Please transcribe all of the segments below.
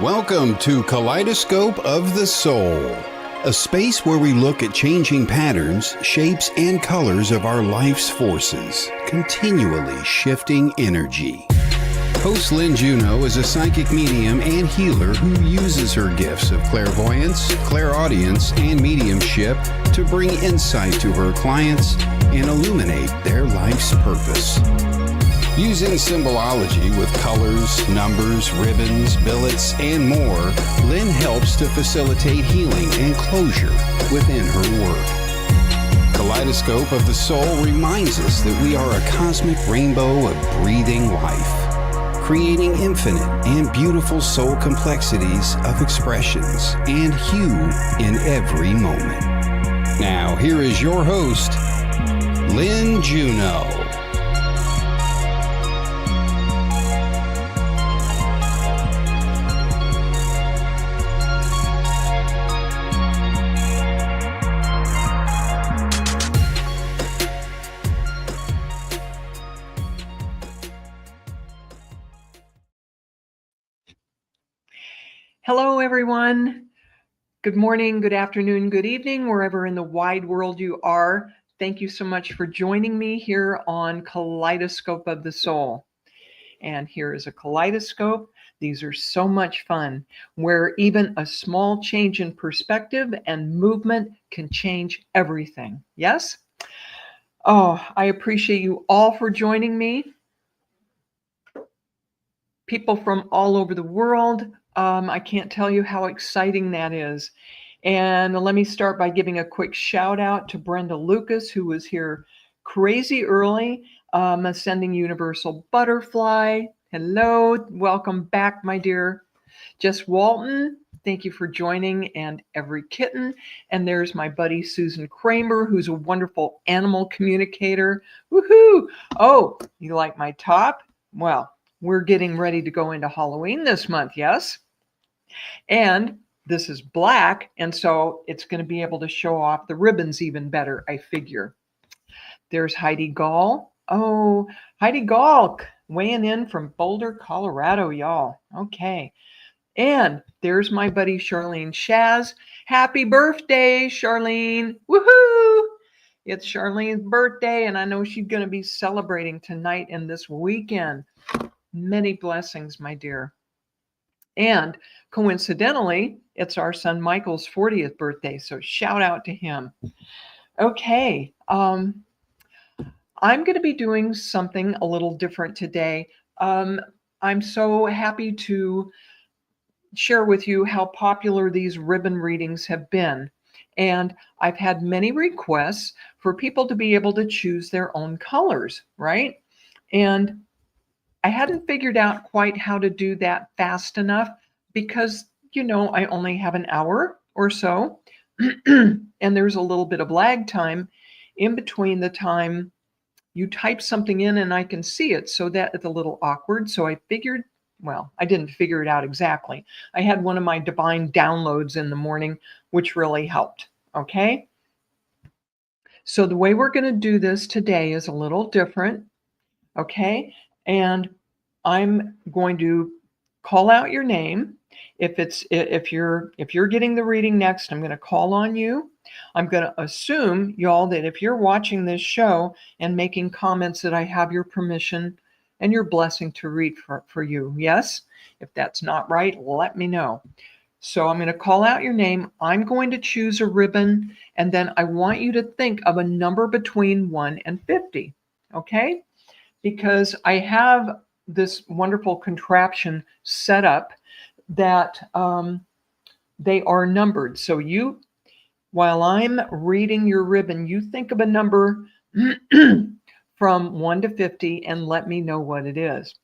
Welcome to Kaleidoscope of the Soul, a space where we look at changing patterns, shapes, and colors of our life's forces, continually shifting energy. Host Lynne Juneau is a psychic medium and healer who uses her gifts of clairvoyance, clairaudience, and mediumship to bring insight to her clients and illuminate their life's purpose. Using symbolology with colors, numbers, ribbons, billets, and more, Lynne helps to facilitate healing and closure within her work. Kaleidoscope of the Soul reminds us that we are a cosmic rainbow of breathing life, creating infinite and beautiful soul complexities of expressions and hue in every moment. Now, here is your host, Lynne Juneau. Hello, everyone. Good morning, good afternoon, good evening, wherever in the wide world you are. Thank you so much for joining me here on Kaleidoscope of the Soul. And here is a kaleidoscope. These are so much fun, where even a small change in perspective and movement can change everything. Yes? Oh, I appreciate you all for joining me. People from all over the world. I can't tell you how exciting that is. And let me start by giving a quick shout out to Brenda Lucas, who was here crazy early, Ascending Universal Butterfly. Hello, welcome back, my dear. Jess Walton, thank you for joining, and Every Kitten. And there's my buddy Susan Kramer, who's a wonderful animal communicator. Woohoo! Oh, you like my top? Well, we're getting ready to go into Halloween this month, yes? And this is black, and so it's going to be able to show off the ribbons even better, I figure. There's Heidi Gall. Oh, Heidi Gall weighing in from Boulder, Colorado, y'all. Okay. And there's my buddy Charlene Shaz. Happy birthday, Charlene. Woohoo! It's Charlene's birthday, and I know she's going to be celebrating tonight and this weekend. Many blessings, my dear. And coincidentally, it's our son Michael's 40th birthday, so shout out to him. Okay, I'm going to be doing something a little different today. I'm so happy to share with you how popular these ribbon readings have been. And I've had many requests for people to be able to choose their own colors, right? And I hadn't figured out quite how to do that fast enough because, I only have an hour or so, and there's a little bit of lag time in between the time you type something in and I can see it, so that it's a little awkward. So I figured, well, I didn't figure it out exactly. I had one of my divine downloads in the morning, which really helped, okay? So the way we're going to do this today is a little different, okay? And I'm going to call out your name. If you're getting the reading next, I'm going to call on you. I'm going to assume, y'all, that if you're watching this show and making comments, that I have your permission and your blessing to read for you. Yes? If that's not right, let me know. So I'm going to call out your name. I'm going to choose a ribbon, and then I want you to think of a number between 1 and 50. Okay? Because I have this wonderful contraption set up that they are numbered. So while I'm reading your ribbon, you think of a number from 1 to 50 and let me know what it is.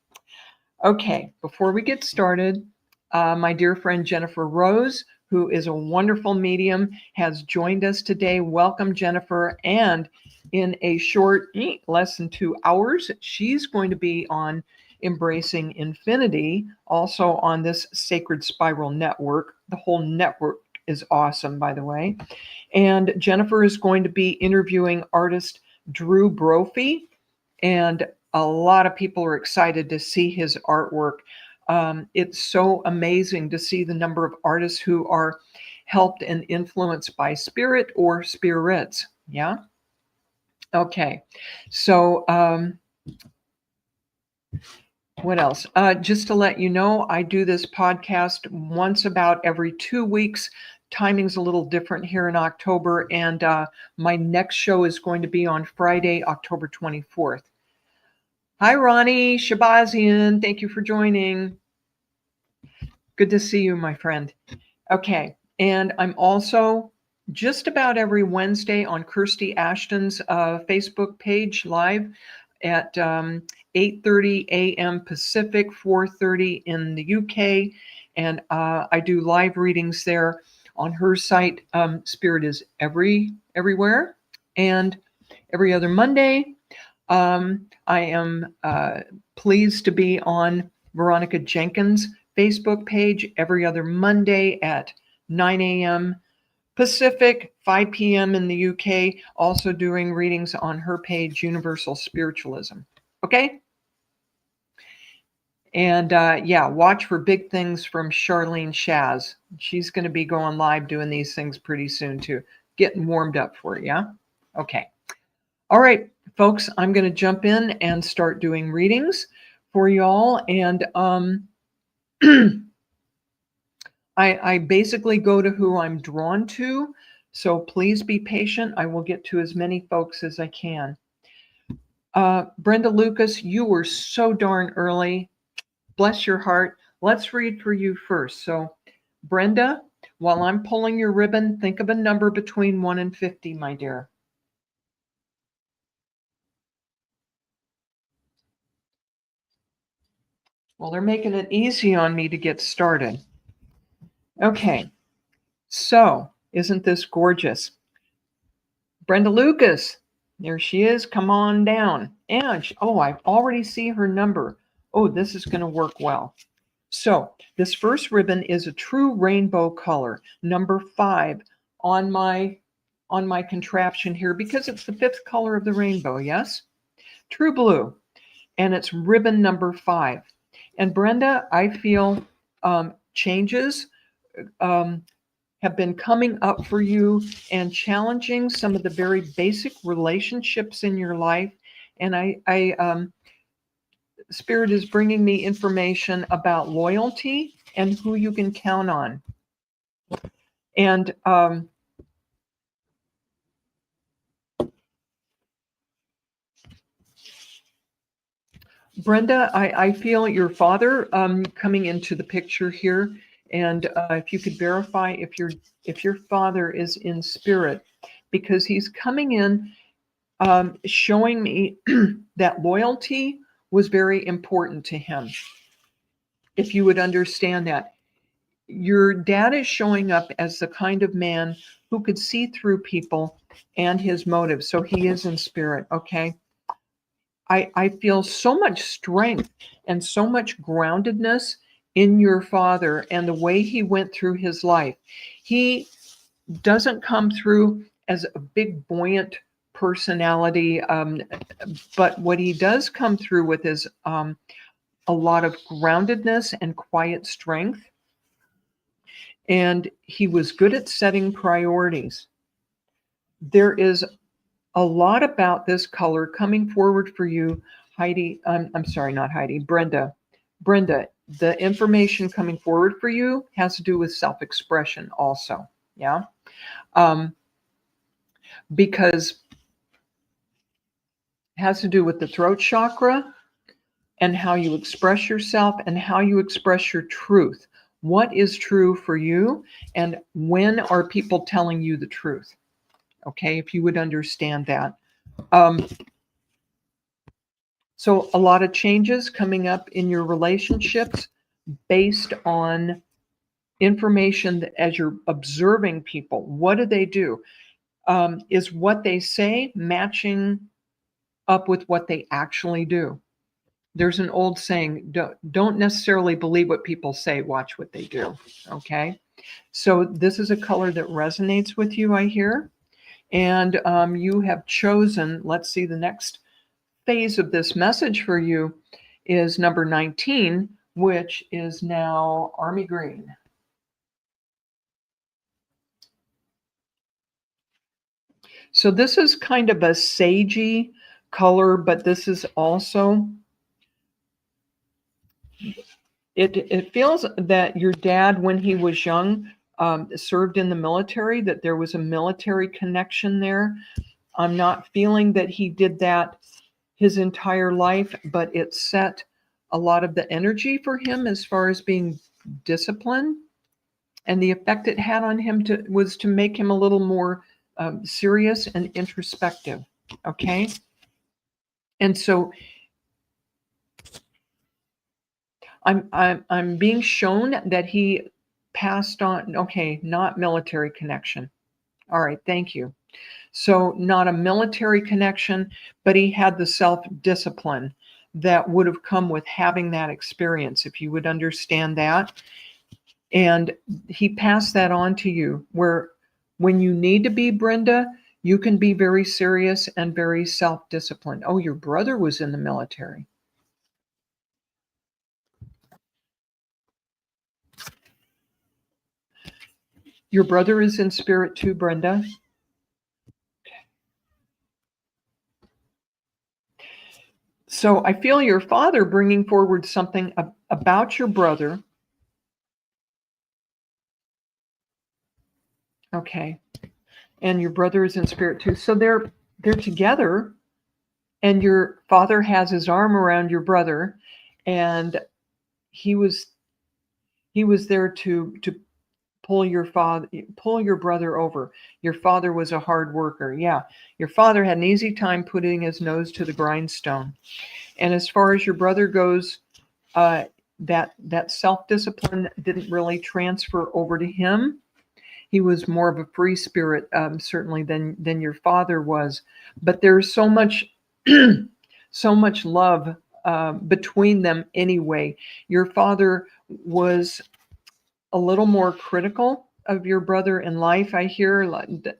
Okay, before we get started, my dear friend Jennifer Rose, who is a wonderful medium, has joined us today. Welcome, Jennifer. And in a short, less than 2 hours, she's going to be on Embracing Infinity, also on this Sacred Spiral Network. The whole network is awesome, by the way. And Jennifer is going to be interviewing artist Drew Brophy, and a lot of people are excited to see his artwork. It's so amazing to see the number of artists who are helped and influenced by spirit or spirits. Yeah. Okay. So, what else? Just to let you know, I do this podcast once about every 2 weeks. Timing's a little different here in October, and my next show is going to be on Friday, October 24th. Hi, Ronnie Shabazian. Thank you for joining. Good to see you, my friend. Okay, and I'm also just about every Wednesday on Kirsty Ashton's Facebook page live at 8:30 a.m. Pacific, 4:30 in the UK, and I do live readings there on her site. Spirit is everywhere, and every other Monday. I am pleased to be on Veronica Jenkins' Facebook page every other Monday at 9 a.m. Pacific, 5 p.m. in the UK, also doing readings on her page, Universal Spiritualism. Okay? And yeah, watch for big things from Charlene Shaz. She's going to be going live doing these things pretty soon too. Getting warmed up for it, yeah? Okay. All right, folks, I'm going to jump in and start doing readings for y'all. And I basically go to who I'm drawn to. So please be patient. I will get to as many folks as I can. Brenda Lucas, you were so darn early. Bless your heart. Let's read for you first. So, Brenda, while I'm pulling your ribbon, think of a number between 1 and 50, my dear. Well, they're making it easy on me to get started. Okay, so isn't this gorgeous? Brenda Lucas, there she is. Come on down. And I already see her number. Oh, this is going to work well. So this first ribbon is a true rainbow color, number 5 on my contraption here, because it's the 5th color of the rainbow. Yes, true blue, and it's ribbon number 5. And Brenda, I feel changes have been coming up for you and challenging some of the very basic relationships in your life. And I Spirit is bringing me information about loyalty and who you can count on. And Brenda, I feel your father coming into the picture here. And if you could verify if your father is in spirit, because he's coming in showing me that loyalty was very important to him. If you would understand that. Your dad is showing up as the kind of man who could see through people and his motives. So he is in spirit, okay? I feel so much strength and so much groundedness in your father and the way he went through his life. He doesn't come through as a big, buoyant personality, but what he does come through with is a lot of groundedness and quiet strength. And he was good at setting priorities. There is a lot about this color coming forward for you, Heidi. I'm sorry, not Heidi, Brenda. Brenda, the information coming forward for you has to do with self-expression also. Yeah. Because it has to do with the throat chakra and how you express yourself and how you express your truth. What is true for you, and when are people telling you the truth? Okay, if you would understand that. So a lot of changes coming up in your relationships based on information that as you're observing people, what do they do? Is what they say matching up with what they actually do? There's an old saying, don't necessarily believe what people say, watch what they do, okay? So this is a color that resonates with you, I hear. And you have chosen, let's see, the next phase of this message for you is number 19, which is now army green. So this is kind of a sagey color, but this is also, it feels that your dad, when he was young, served in the military, that there was a military connection there. I'm not feeling that he did that his entire life, but it set a lot of the energy for him as far as being disciplined. And the effect it had on him was to make him a little more serious and introspective. Okay. And so I'm being shown that he passed on. Okay, not military connection. All right, thank you. So not a military connection, but he had the self-discipline that would have come with having that experience, if you would understand that. And he passed that on to you, where when you need to be, Brenda, you can be very serious and very self-disciplined. Oh, your brother was in the military. Your brother is in spirit too, Brenda. So I feel your father bringing forward something about your brother. Okay. And your brother is in spirit too. So they're together, and your father has his arm around your brother, and he was there to pull your brother over. Your father was a hard worker. Yeah. Your father had an easy time putting his nose to the grindstone. And as far as your brother goes, that self-discipline didn't really transfer over to him. He was more of a free spirit, certainly, than your father was. But there's so much so much love between them anyway. Your father was a little more critical of your brother in life, I hear,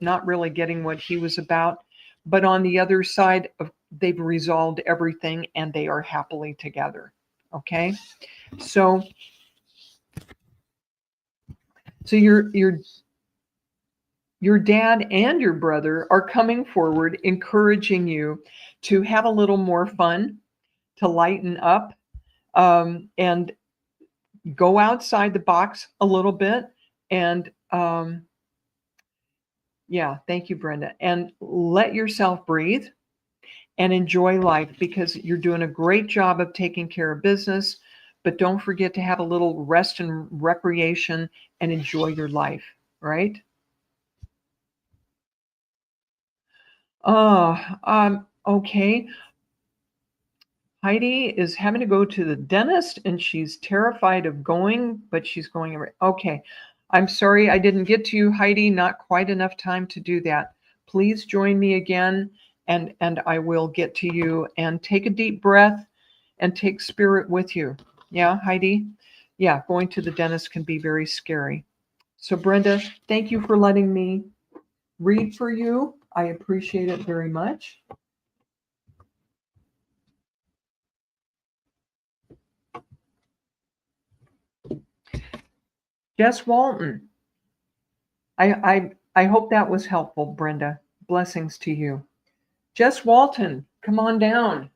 not really getting what he was about. But on the other side, they've resolved everything and they are happily together. Okay, so your dad and your brother are coming forward, encouraging you to have a little more fun, to lighten up, and go outside the box a little bit. And yeah, thank you, Brenda. And let yourself breathe and enjoy life, because you're doing a great job of taking care of business. But don't forget to have a little rest and recreation and enjoy your life, right? Okay. Heidi is having to go to the dentist and she's terrified of going, but she's going. Okay. I'm sorry I didn't get to you, Heidi. Not quite enough time to do that. Please join me again, and I will get to you. And take a deep breath and take spirit with you. Yeah, Heidi? Yeah, going to the dentist can be very scary. So Brenda, thank you for letting me read for you. I appreciate it very much. Jess Walton. I hope that was helpful, Brenda. Blessings to you. Jess Walton, come on down.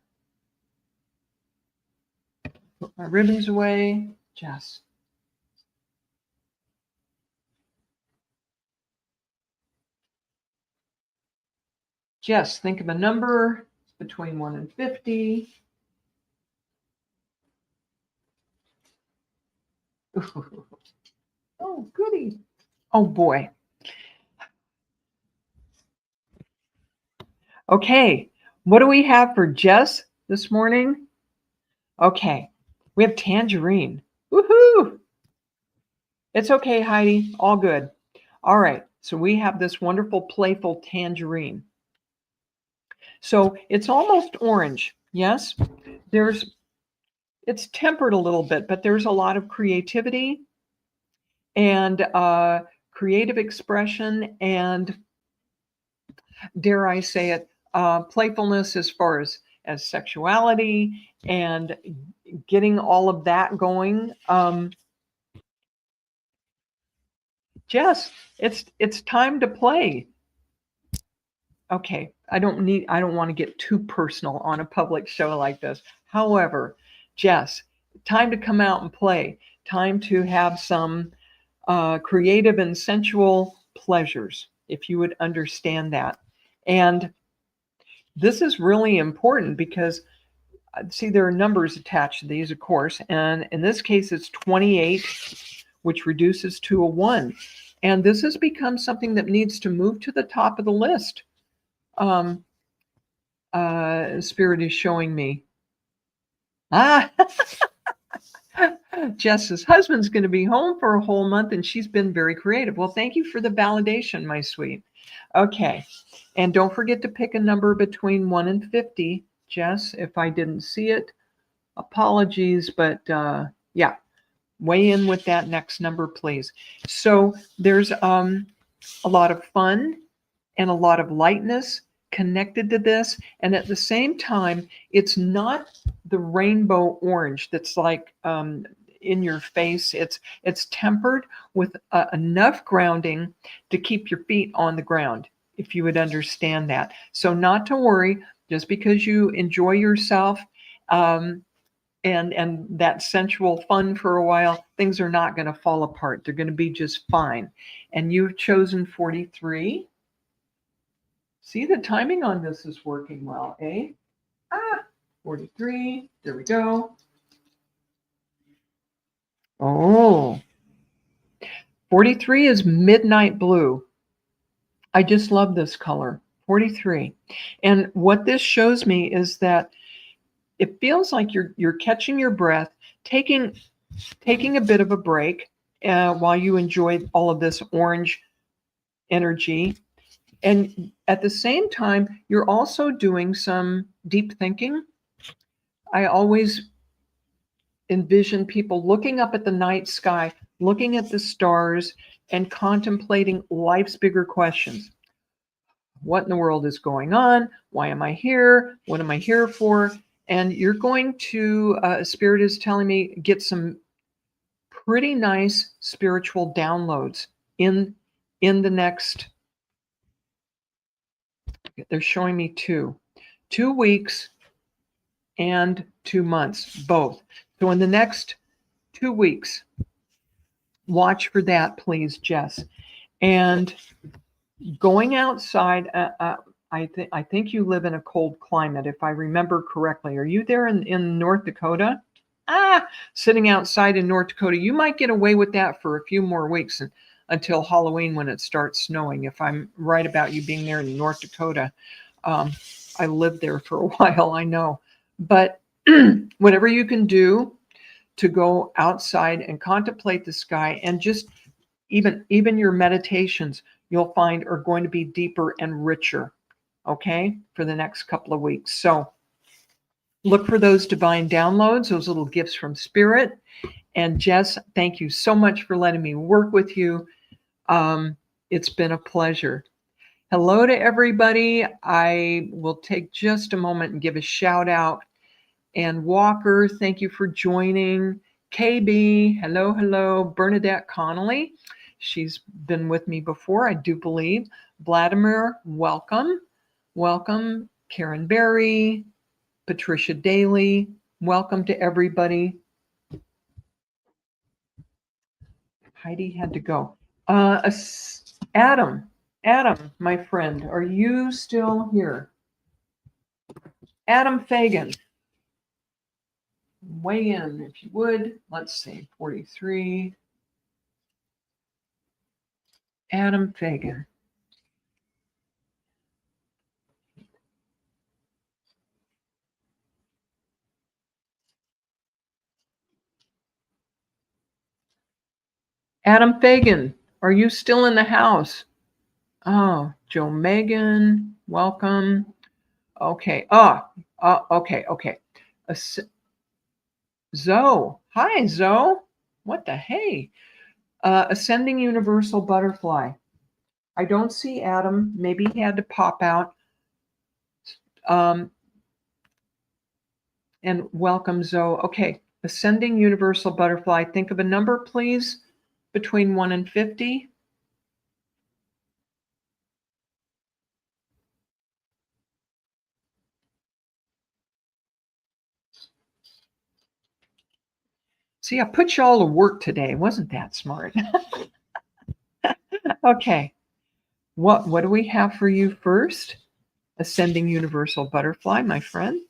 Put my ribbons away. Jess. Jess, think of a number between 1 and 50. Oh, goody. Oh, boy. Okay, what do we have for Jess this morning? Okay, we have tangerine. Woohoo! It's okay, Heidi. All good. All right, so we have this wonderful, playful tangerine. So it's almost orange. Yes, it's tempered a little bit, but there's a lot of creativity and creative expression and, dare I say it, playfulness as far as sexuality and getting all of that going. Jess, it's time to play. Okay, I don't want to get too personal on a public show like this. However, Jess, time to come out and play. Time to have some creative and sensual pleasures, if you would understand that. And this is really important because, see, there are numbers attached to these, of course, and in this case, it's 28, which reduces to a 1. And this has become something that needs to move to the top of the list. Spirit is showing me. Jess's husband's going to be home for a whole month, and she's been very creative. Well, thank you for the validation, my sweet. Okay, and don't forget to pick a number between 1 and 50, Jess. If I didn't see it, apologies, but yeah, weigh in with that next number, please. So there's a lot of fun and a lot of lightness connected to this, and at the same time, it's not the rainbow orange that's like in your face. It's tempered with enough grounding to keep your feet on the ground, if you would understand that. So not to worry, just because you enjoy yourself and that sensual fun for a while, things are not going to fall apart. They're going to be just fine. And you've chosen 43. See, the timing on this is working well, eh? 43. There we go. Oh, 43 is midnight blue. I just love this color, 43. And what this shows me is that it feels like you're catching your breath, taking a bit of a break while you enjoy all of this orange energy. And at the same time, you're also doing some deep thinking. I always envision people looking up at the night sky, looking at the stars, and contemplating life's bigger questions. What in the world is going on? Why am I here? What am I here for? And you're going to, Spirit is telling me, get some pretty nice spiritual downloads in the next, they're showing me 2 weeks and 2 months, both. So in the next 2 weeks, watch for that, please, Jess. And going outside, I think you live in a cold climate, if I remember correctly. Are you there in North Dakota? Sitting outside in North Dakota, you might get away with that for a few more weeks until Halloween when it starts snowing, if I'm right about you being there in North Dakota. I lived there for a while, I know. But whatever you can do to go outside and contemplate the sky, and just even your meditations, you'll find are going to be deeper and richer, okay, for the next couple of weeks. So look for those divine downloads, those little gifts from Spirit. And Jess, thank you so much for letting me work with you. It's been a pleasure. Hello to everybody. I will take just a moment and give a shout out. And Walker, thank you for joining. KB, hello. Bernadette Connolly, she's been with me before, I do believe. Vladimir, welcome. Karen Berry, Patricia Daly, welcome to everybody. Heidi had to go. Adam, my friend, are you still here? Adam Fagan, weigh in if you would. Let's see, 43. Adam Fagan. Adam Fagan, are you still in the house? Oh, Joe Megan, welcome. Okay. Okay. Zoe. Hi, Zoe. What the hey? Ascending Universal Butterfly. I don't see Adam. Maybe he had to pop out. And welcome, Zoe. Okay, ascending universal butterfly. Think of a number, please, between 1 and 50. See, I put you all to work today. Wasn't that smart? Okay. What do we have for you first? Ascending universal butterfly, my friend.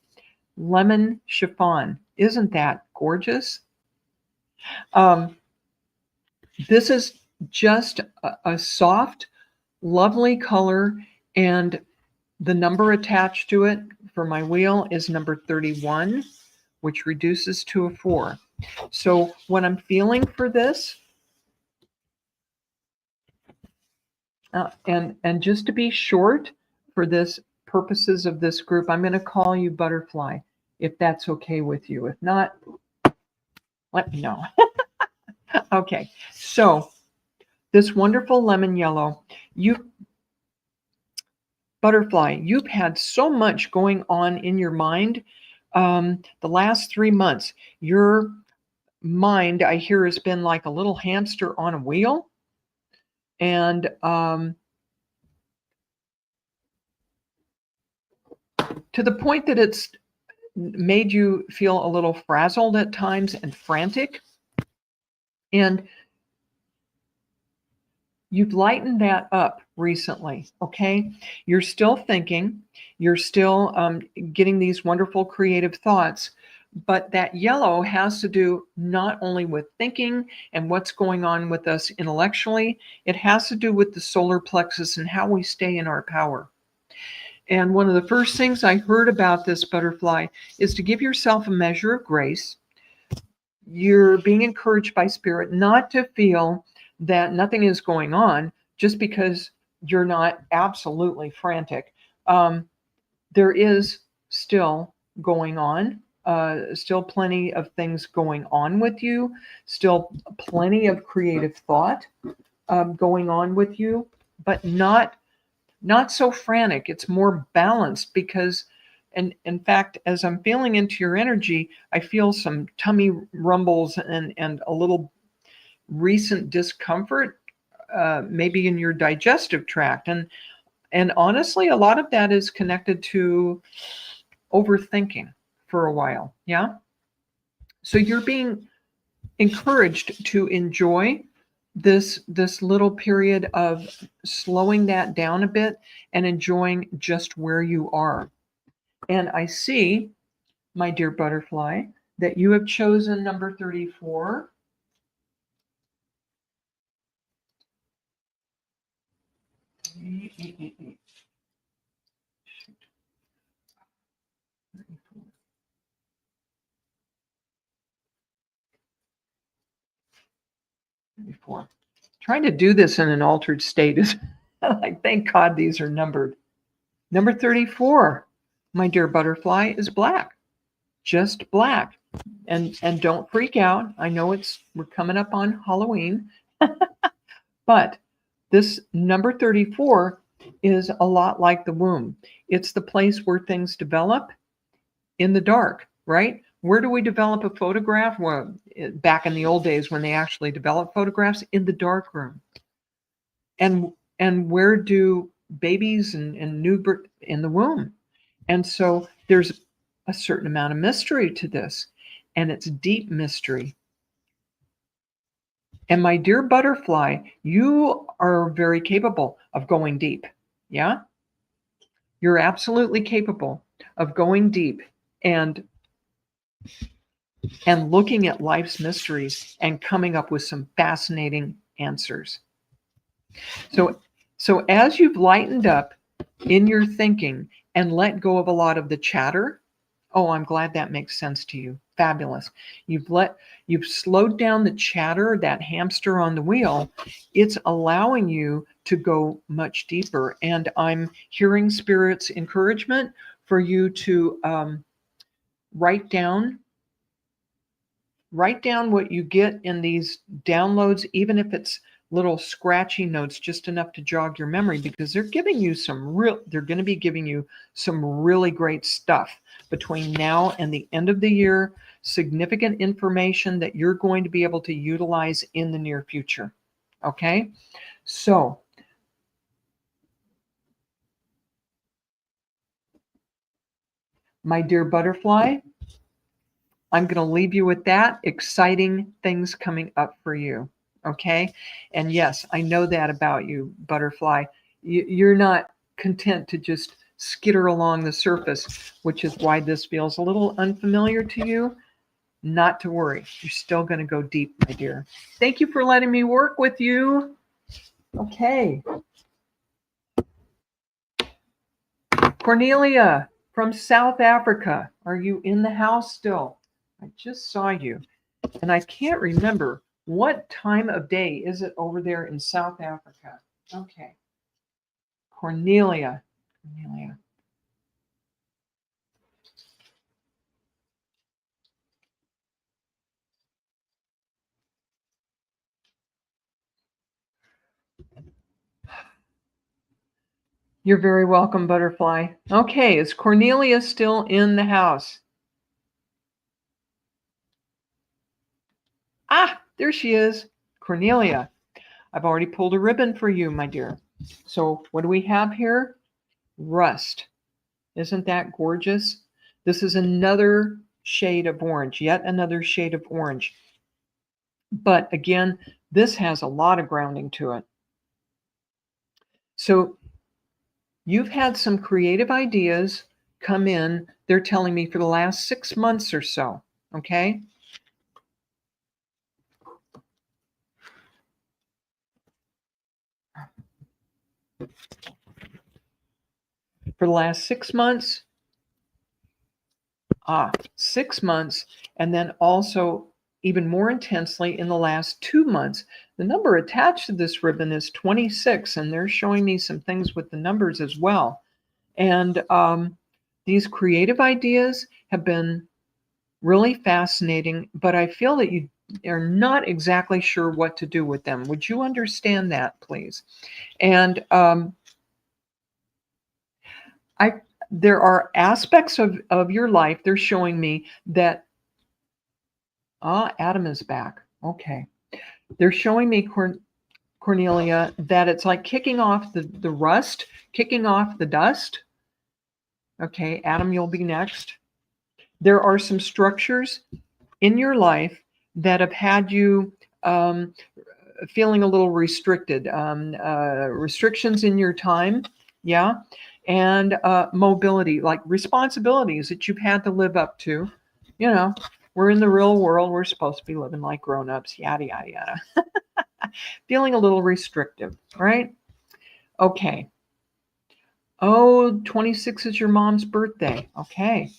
Lemon chiffon. Isn't that gorgeous? This is just a soft, lovely color, and the number attached to it for my wheel is number 31, which reduces to a 4. So what I'm feeling for this, and just to be short for this purposes of this group, I'm going to call you Butterfly, if that's okay with you. If not, let me know. Okay, so this wonderful lemon yellow, Butterfly, you've had so much going on in your mind the last 3 months. Your mind, I hear, has been like a little hamster on a wheel. And to the point that it's made you feel a little frazzled at times and frantic. And you've lightened that up recently, okay? You're still thinking, you're still getting these wonderful creative thoughts, but that yellow has to do not only with thinking and what's going on with us intellectually, it has to do with the solar plexus and how we stay in our power. And one of the first things I heard about this, Butterfly, is to give yourself a measure of grace. You're being encouraged by Spirit not to feel that nothing is going on just because you're not absolutely frantic. There is still going on, still plenty of things going on with you, still plenty of creative thought going on with you, but not so frantic. It's more balanced because, and in fact, as I'm feeling into your energy, I feel some tummy rumbles and a little recent discomfort, maybe in your digestive tract. And honestly, a lot of that is connected to overthinking for a while. Yeah. So you're being encouraged to enjoy this little period of slowing that down a bit and enjoying just where you are. And I see, my dear Butterfly, that you have chosen number 34. Before trying to do this in an altered state is like, thank God these are numbered. Number 34, my dear Butterfly, is black, just black. And don't freak out. I know we're coming up on Halloween, but this number 34 is a lot like the womb. It's the place where things develop in the dark, right? Where do we develop a photograph? Well, back in the old days when they actually developed photographs, in the dark room. And where do babies and new birth? In the womb. And so there's a certain amount of mystery to this, and it's deep mystery. And my dear Butterfly, you are very capable of going deep. Yeah? You're absolutely capable of going deep and looking at life's mysteries and coming up with some fascinating answers. So as you've lightened up in your thinking and let go of a lot of the chatter, oh, I'm glad that makes sense to you. Fabulous. You've slowed down the chatter, that hamster on the wheel. It's allowing you to go much deeper. And I'm hearing Spirit's encouragement for you to write down what you get in these downloads, even if it's little scratchy notes, just enough to jog your memory, because they're giving you they're going to be giving you some really great stuff between now and the end of the year, significant information that you're going to be able to utilize in the near future. Okay? So, my dear butterfly, I'm going to leave you with that. Exciting things coming up for you. Okay? And yes, I know that about you, butterfly. You're not content to just skitter along the surface, which is why this feels a little unfamiliar to you. Not to worry. You're still going to go deep, my dear. Thank you for letting me work with you. Okay. Cornelia from South Africa. Are you in the house still? I just saw you. And I can't remember what time of day is it over there in South Africa. Okay. Cornelia. You're very welcome, butterfly. Okay, is Cornelia still in the house? Ah, there she is. Cornelia, I've already pulled a ribbon for you, my dear. So what do we have here? Rust. Isn't that gorgeous? This is another shade of orange, yet another shade of orange. But again, this has a lot of grounding to it. So you've had some creative ideas come in, they're telling me, for the last 6 months or so, okay? For the last 6 months, 6 months, and then also even more intensely in the last 2 months. The number attached to this ribbon is 26, and they're showing me some things with the numbers as well. And these creative ideas have been really fascinating, but I feel that you are not exactly sure what to do with them. Would you understand that, please? And there are aspects of your life, they're showing me that, Adam is back. Okay. They're showing me, Cornelia, that it's like kicking off the rust, kicking off the dust. Okay, Adam, you'll be next. There are some structures in your life that have had you feeling a little restricted, restrictions in your time, yeah, and mobility, like responsibilities that you've had to live up to. You know, we're in the real world. We're supposed to be living like grown-ups, yada, yada, yada. Feeling a little restrictive, right? Okay. Oh, 26 is your mom's birthday. Okay.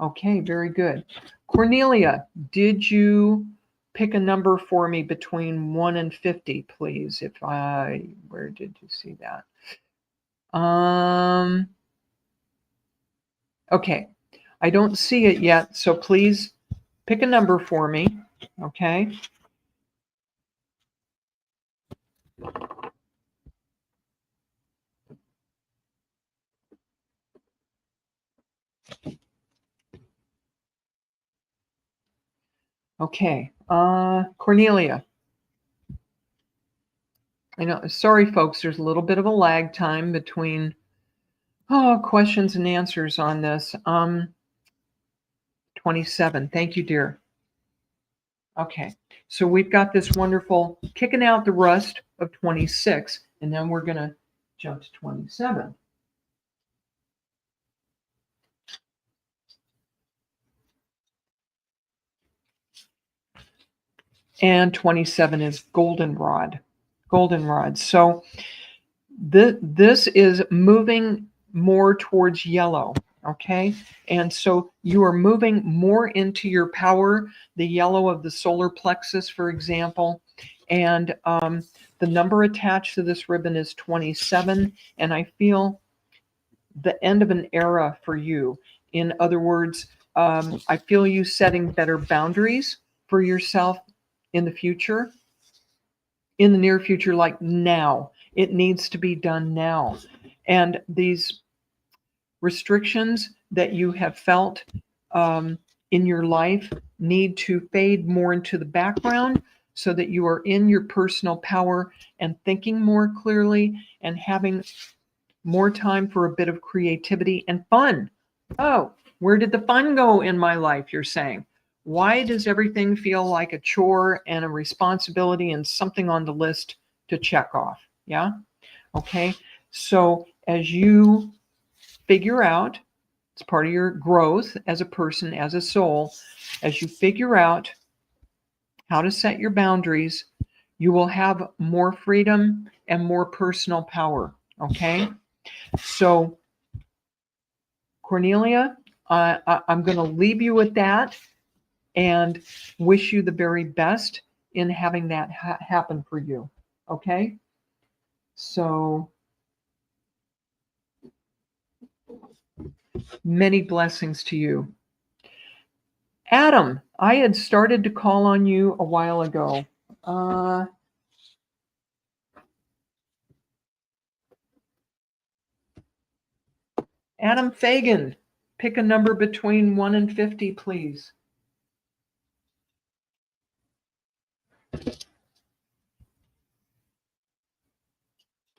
Okay, very good. Cornelia, did you pick a number for me between 1 and 50, please? Where did you see that? Okay, I don't see it yet, so please pick a number for me, okay? Okay, Cornelia. I know, sorry folks, there's a little bit of a lag time between questions and answers on this. 27, thank you, dear. Okay, so we've got this wonderful kicking out the rust of 26, and then we're going to jump to 27. And 27 is goldenrod. So this is moving more towards yellow, okay? And so you are moving more into your power, the yellow of the solar plexus, for example. And the number attached to this ribbon is 27. And I feel the end of an era for you. In other words, I feel you setting better boundaries for yourself in the future. in the near future, like now. It needs to be done now. And these restrictions that you have felt in your life need to fade more into the background so that you are in your personal power and thinking more clearly and having more time for a bit of creativity and fun. Oh, where did the fun go in my life, you're saying? Why does everything feel like a chore and a responsibility and something on the list to check off? Yeah? Okay. So as you figure out, it's part of your growth as a person, as a soul, as you figure out how to set your boundaries, you will have more freedom and more personal power. Okay. So, Cornelia, I'm going to leave you with that and wish you the very best in having that happen for you. Okay? So, many blessings to you. Adam, I had started to call on you a while ago. Adam Fagan, pick a number between 1 and 50, please.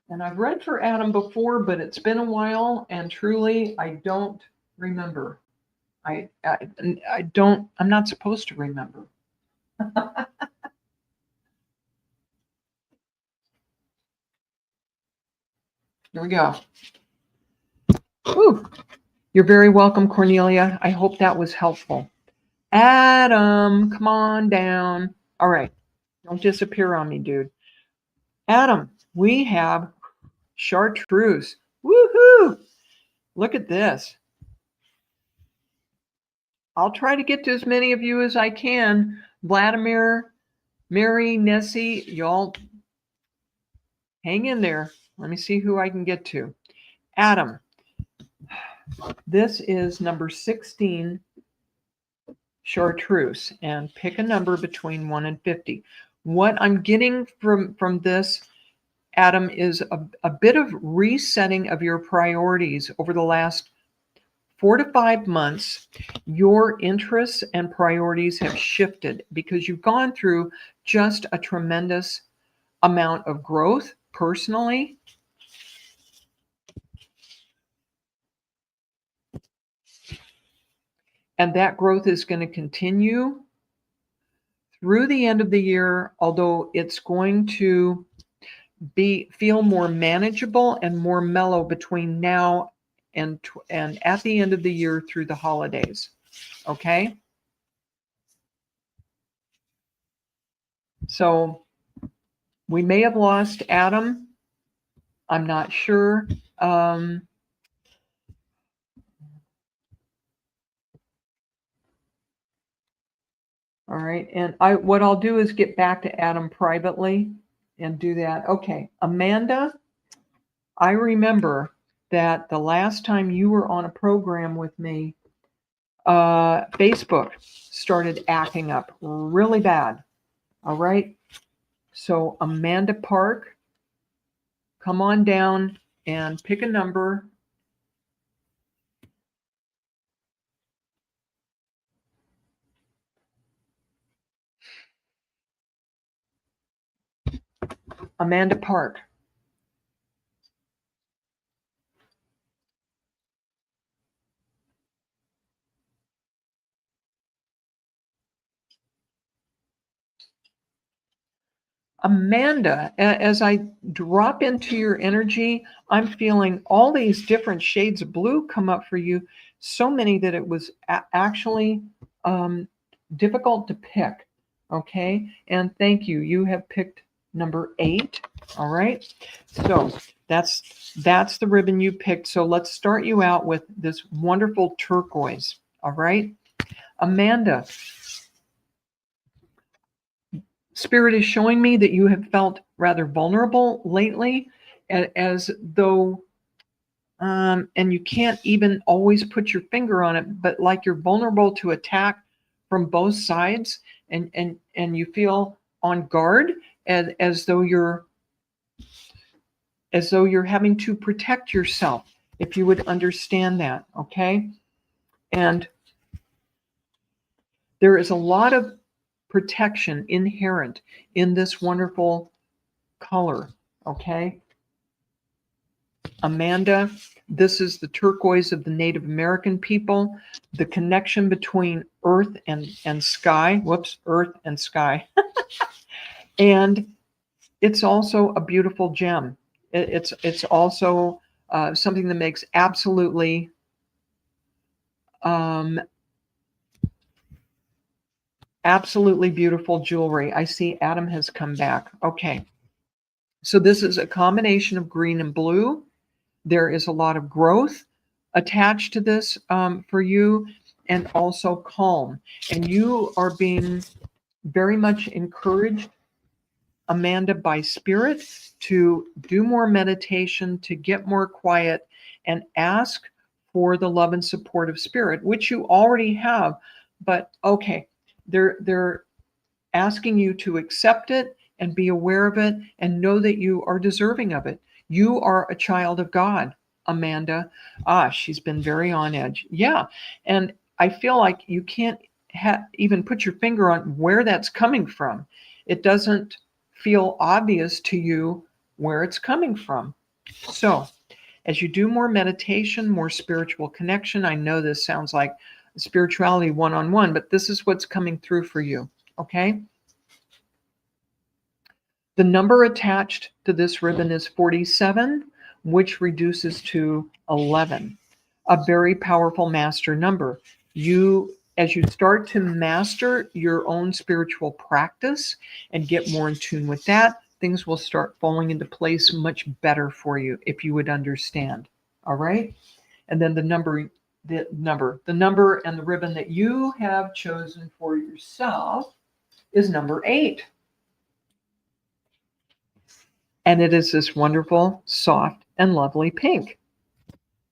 And I've read for Adam before, but it's been a while, and truly, I don't remember. I don't, I'm not supposed to remember. Here we go. Whew. You're very welcome, Cornelia. I hope that was helpful. Adam, come on down. All right. Don't disappear on me, dude. Adam, we have chartreuse. Woohoo! Look at this. I'll try to get to as many of you as I can. Vladimir, Mary, Nessie, y'all hang in there. Let me see who I can get to. Adam, this is number 16, chartreuse, and pick a number between 1 and 50. What I'm getting from this, Adam, is a bit of resetting of your priorities over the last 4 to 5 months. Your interests and priorities have shifted because you've gone through just a tremendous amount of growth personally. And that growth is going to continue through the end of the year, although it's going to feel more manageable and more mellow between now and at the end of the year through the holidays. Okay? So we may have lost Adam. I'm not sure. All right. And what I'll do is get back to Adam privately and do that. Okay. Amanda, I remember that the last time you were on a program with me, Facebook started acting up really bad. All right. So Amanda Park, come on down and pick a number. Amanda Park. Amanda, as I drop into your energy, I'm feeling all these different shades of blue come up for you, so many that it was actually difficult to pick. Okay, and thank you. You have picked number 8. All right, so that's the ribbon you picked. So let's start you out with this wonderful turquoise. All right, Amanda. Spirit is showing me that you have felt rather vulnerable lately, as though, and you can't even always put your finger on it, but like you're vulnerable to attack from both sides, and you feel on guard. as though you're having to protect yourself, if you would understand that, okay? And there is a lot of protection inherent in this wonderful color, okay? Amanda, this is the turquoise of the Native American people, the connection between earth and sky. Whoops, earth and sky. And it's also a beautiful gem. It's also something that makes absolutely absolutely beautiful jewelry. I see Adam has come back. Okay. So this is a combination of green and blue. There is a lot of growth attached to this for you, and also calm. And you are being very much encouraged, Amanda, by spirit to do more meditation, to get more quiet, and ask for the love and support of spirit, which you already have. But okay, they're asking you to accept it and be aware of it and know that you are deserving of it. You are a child of God, Amanda. She's been very on edge. Yeah. And I feel like you can't even put your finger on where that's coming from. It doesn't feel obvious to you where it's coming from. So as you do more meditation, more spiritual connection, I know this sounds like spirituality one-on-one, but this is what's coming through for you. Okay. The number attached to this ribbon is 47, which reduces to 11, a very powerful master number. As you start to master your own spiritual practice and get more in tune with that, things will start falling into place much better for you, if you would understand. All right. And then the number and the ribbon that you have chosen for yourself is number 8. And it is this wonderful, soft, and lovely pink.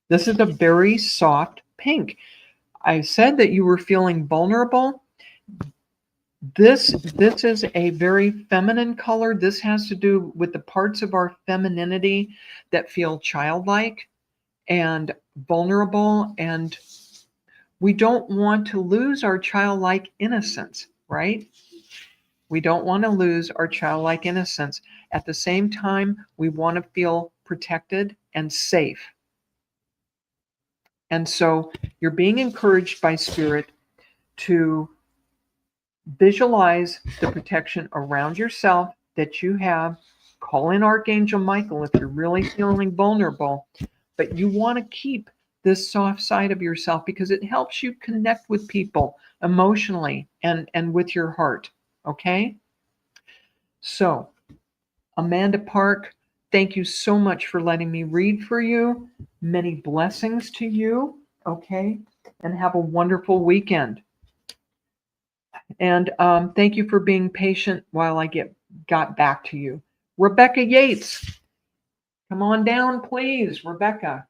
This is a very soft pink. I said that you were feeling vulnerable. This is a very feminine color. This has to do with the parts of our femininity that feel childlike and vulnerable. And we don't want to lose our childlike innocence, right? We don't want to lose our childlike innocence. At the same time, we want to feel protected and safe. And so you're being encouraged by spirit to visualize the protection around yourself that you have. Call in Archangel Michael if you're really feeling vulnerable. But you want to keep this soft side of yourself because it helps you connect with people emotionally and with your heart. Okay? So, Amanda Park, thank you so much for letting me read for you. Many blessings to you, okay? And have a wonderful weekend. And thank you for being patient while I got back to you. Rebecca Yates, come on down, please, Rebecca.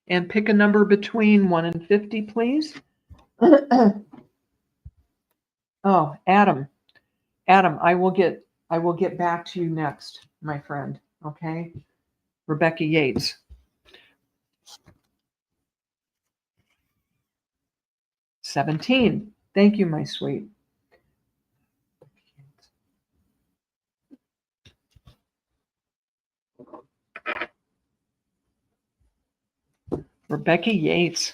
And pick a number between 1 and 50, please. Oh, Adam, I will get back to you next, my friend. Okay, Rebecca Yates. 17. Thank you, my sweet. Rebecca Yates,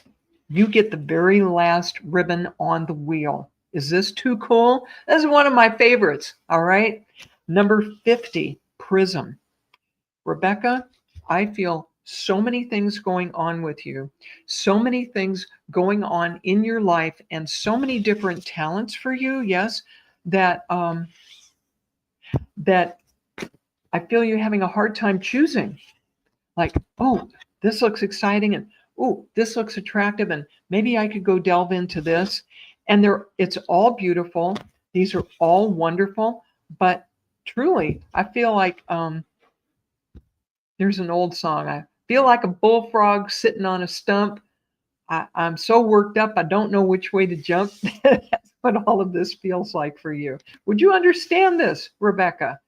you get the very last ribbon on the wheel. Is this too cool? This is one of my favorites. All right. Number 50, Prism. Rebecca, I feel so many things going on with you, so many things going on in your life, and so many different talents for you. Yes, that I feel you're having a hard time choosing. Like, oh, this looks exciting, and oh, this looks attractive, and maybe I could go delve into this. And it's all beautiful. These are all wonderful, but truly, I feel like There's an old song. I feel like a bullfrog sitting on a stump. I'm so worked up, I don't know which way to jump. That's what all of this feels like for you. Would you understand this, Rebecca?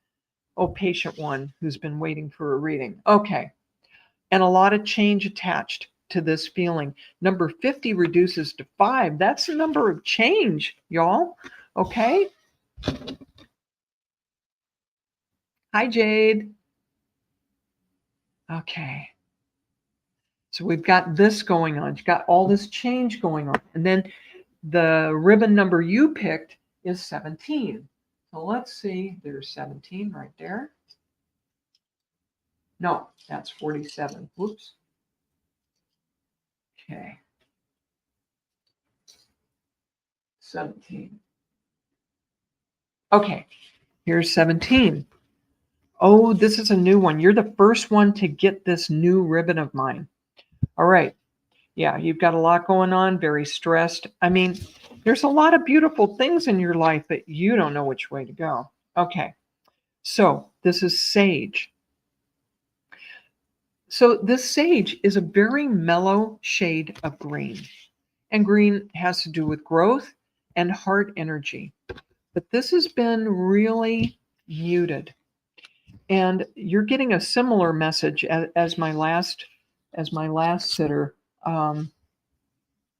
Oh, patient one who's been waiting for a reading. Okay. And a lot of change attached to this feeling. Number 50 reduces to 5. That's the number of change, y'all. Okay. Hi, Jade. Okay. So we've got this going on. You've got all this change going on. And then the ribbon number you picked is 17. So let's see. There's 17 right there. No, that's 47. Whoops. Okay. 17. Okay. Here's 17. Oh, this is a new one. You're the first one to get this new ribbon of mine. All right. Yeah, you've got a lot going on, very stressed. I mean, there's a lot of beautiful things in your life, but you don't know which way to go. Okay. So this is sage. So this sage is a very mellow shade of green. And green has to do with growth and heart energy. But this has been really muted. And you're getting a similar message as my last sitter,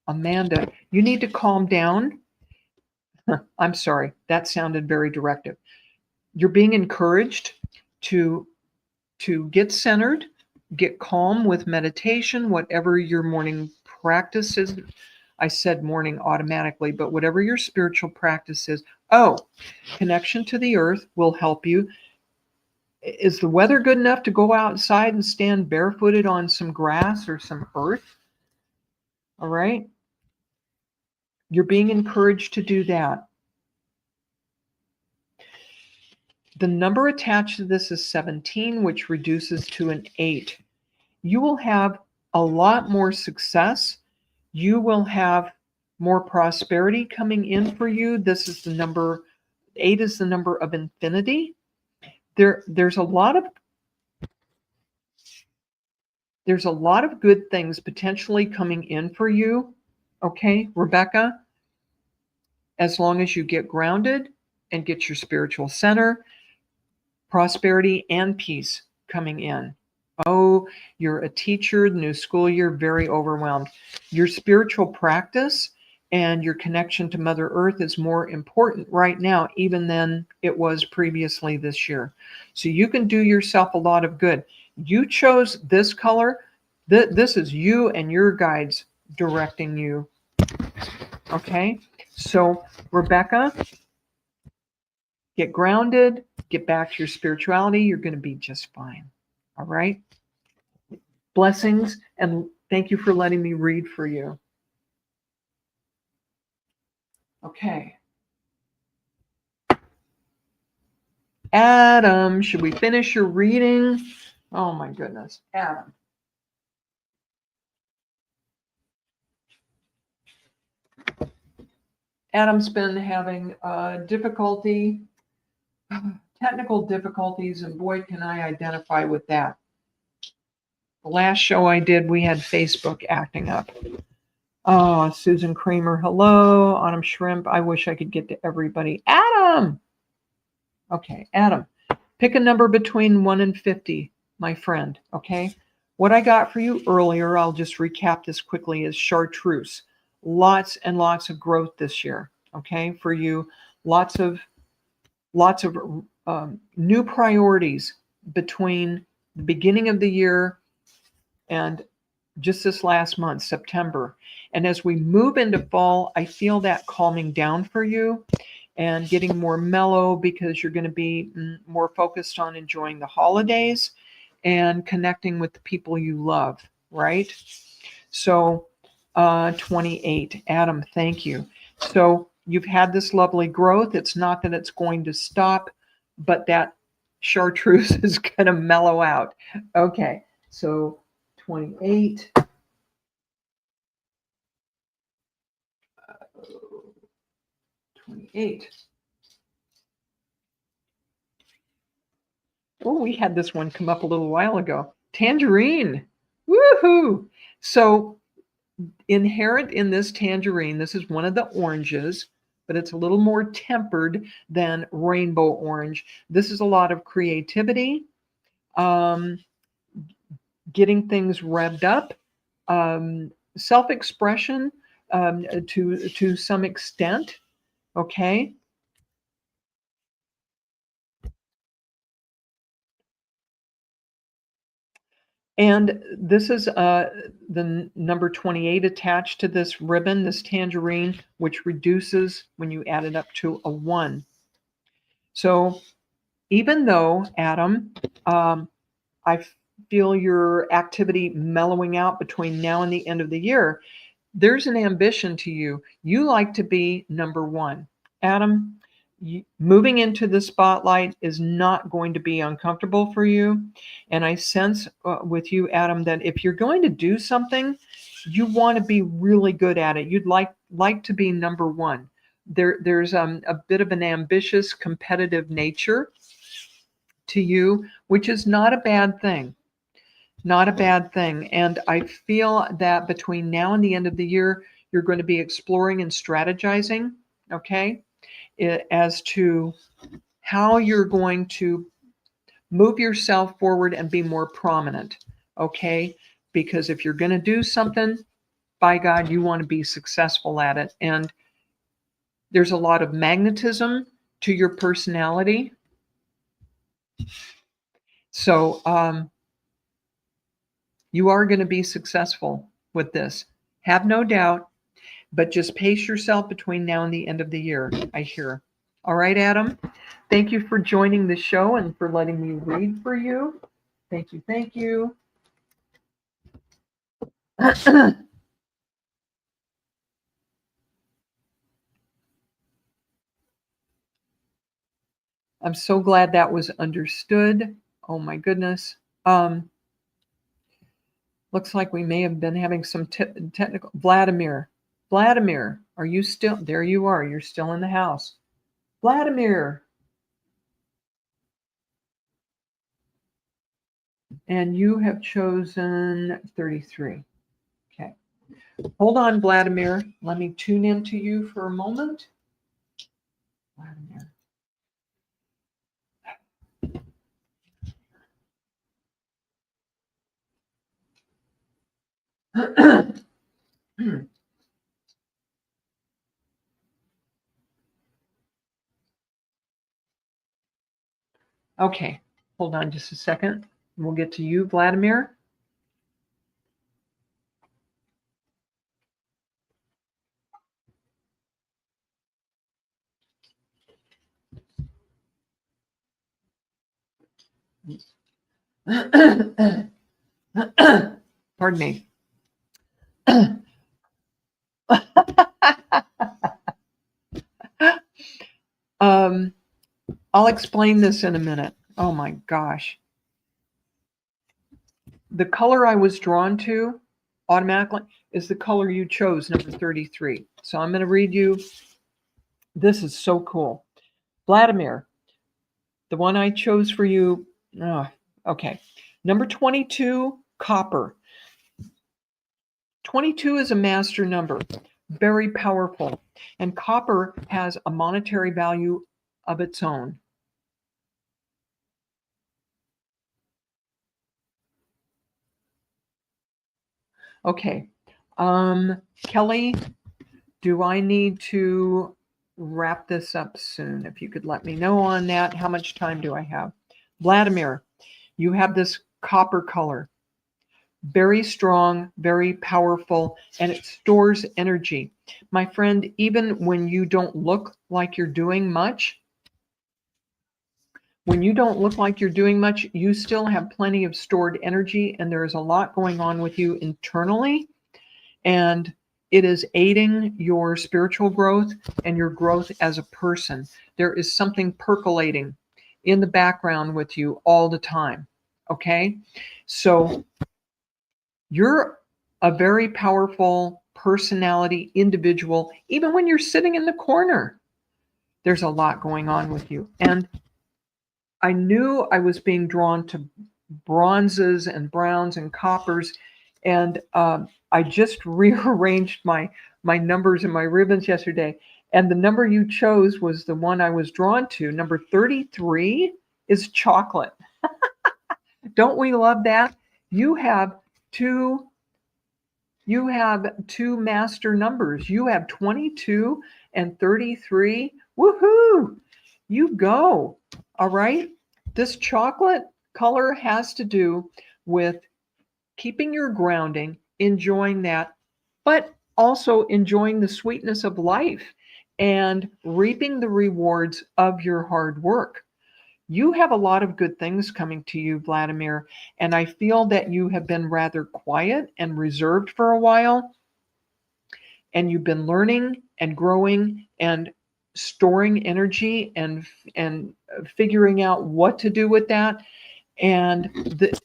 Amanda. You need to calm down. I'm sorry, that sounded very directive. You're being encouraged to get centered, get calm with meditation, whatever your morning practice is. I said morning automatically, but whatever your spiritual practice is. Oh, connection to the earth will help you. Is the weather good enough to go outside and stand barefooted on some grass or some earth? All right. You're being encouraged to do that. The number attached to this is 17, which reduces to an 8. You will have a lot more success. You will have more prosperity coming in for you. This is the number, 8 is the number of infinity. There's a lot of good things potentially coming in for you. Okay, Rebecca, as long as you get grounded and get your spiritual center, prosperity and peace coming in. Oh, you're a teacher, the new school year, very overwhelmed. Your spiritual practice and your connection to Mother Earth is more important right now, even than it was previously this year. So you can do yourself a lot of good. You chose this color. This is you and your guides directing you. Okay? So, Rebecca, get grounded, get back to your spirituality. You're going to be just fine. All right? Blessings, and thank you for letting me read for you. Okay. Adam, should we finish your reading? Oh my goodness. Adam. Adam's been having technical difficulties, and boy, can I identify with that. The last show I did, we had Facebook acting up. Oh, Susan Kramer, hello. Autumn Shrimp, I wish I could get to everybody. Adam! Okay, Adam, pick a number between 1 and 50, my friend, okay? What I got for you earlier, I'll just recap this quickly, is chartreuse. Lots and lots of growth this year, okay, for you. Lots of new priorities between the beginning of the year and just this last month, September. And as we move into fall, I feel that calming down for you and getting more mellow, because you're going to be more focused on enjoying the holidays and connecting with the people you love, right? So 28, Adam, thank you. So you've had this lovely growth. It's not that it's going to stop, but that chartreuse is going to mellow out. Okay, so 28. 28. Oh, we had this one come up a little while ago. Tangerine. Woohoo! So inherent in this tangerine, this is one of the oranges, but it's a little more tempered than rainbow orange. This is a lot of creativity, um, getting things revved up, self-expression to some extent. Okay. And this is the number 28 attached to this ribbon, this tangerine, which reduces when you add it up to a 1. So even though, Adam, I feel your activity mellowing out between now and the end of the year, there's an ambition to you. You like to be number 1. Adam, moving into the spotlight is not going to be uncomfortable for you. And I sense with you, Adam, that if you're going to do something, you want to be really good at it. You'd like to be number 1. There's a bit of an ambitious, competitive nature to you, which is not a bad thing. Not a bad thing. And I feel that between now and the end of the year, you're going to be exploring and strategizing, okay, as to how you're going to move yourself forward and be more prominent, okay? Because if you're going to do something, by God, you want to be successful at it. And there's a lot of magnetism to your personality. So you are going to be successful with this. Have no doubt, but just pace yourself between now and the end of the year, I hear. All right, Adam. Thank you for joining the show and for letting me read for you. Thank you. Thank you. I'm so glad that was understood. Oh my goodness. Looks like we may have been having some technical. Vladimir, are you still there? You are. You're still in the house. Vladimir. And you have chosen 33. Okay. Hold on, Vladimir. Let me tune into you for a moment. Vladimir. Okay. Hold on just a second. We'll get to you, Vladimir. Pardon me. I'll explain this in a minute. Oh my gosh. The color I was drawn to automatically is the color you chose, number 33. So I'm going to read you. This is so cool. Vladimir, the one I chose for you. Oh, okay. Number 22, copper. 22 is a master number, very powerful. And copper has a monetary value of its own. Okay. Kelly, do I need to wrap this up soon? If you could let me know on that. How much time do I have? Vladimir, you have this copper color. Very strong, very powerful, and it stores energy. My friend, even when you don't look like you're doing much, you still have plenty of stored energy, and there is a lot going on with you internally, and it is aiding your spiritual growth and your growth as a person. There is something percolating in the background with you all the time, okay? So you're a very powerful personality individual, even when you're sitting in the corner. There's a lot going on with you. And I knew I was being drawn to bronzes and browns and coppers. And I just rearranged my numbers and my ribbons yesterday. And the number you chose was the one I was drawn to. Number 33 is chocolate. Don't we love that? You have two master numbers. You have 22 and 33. Woohoo! You go. All right. This chocolate color has to do with keeping your grounding, enjoying that, but also enjoying the sweetness of life and reaping the rewards of your hard work. You have a lot of good things coming to you, Vladimir, and I feel that you have been rather quiet and reserved for a while, and you've been learning and growing and storing energy and figuring out what to do with that. And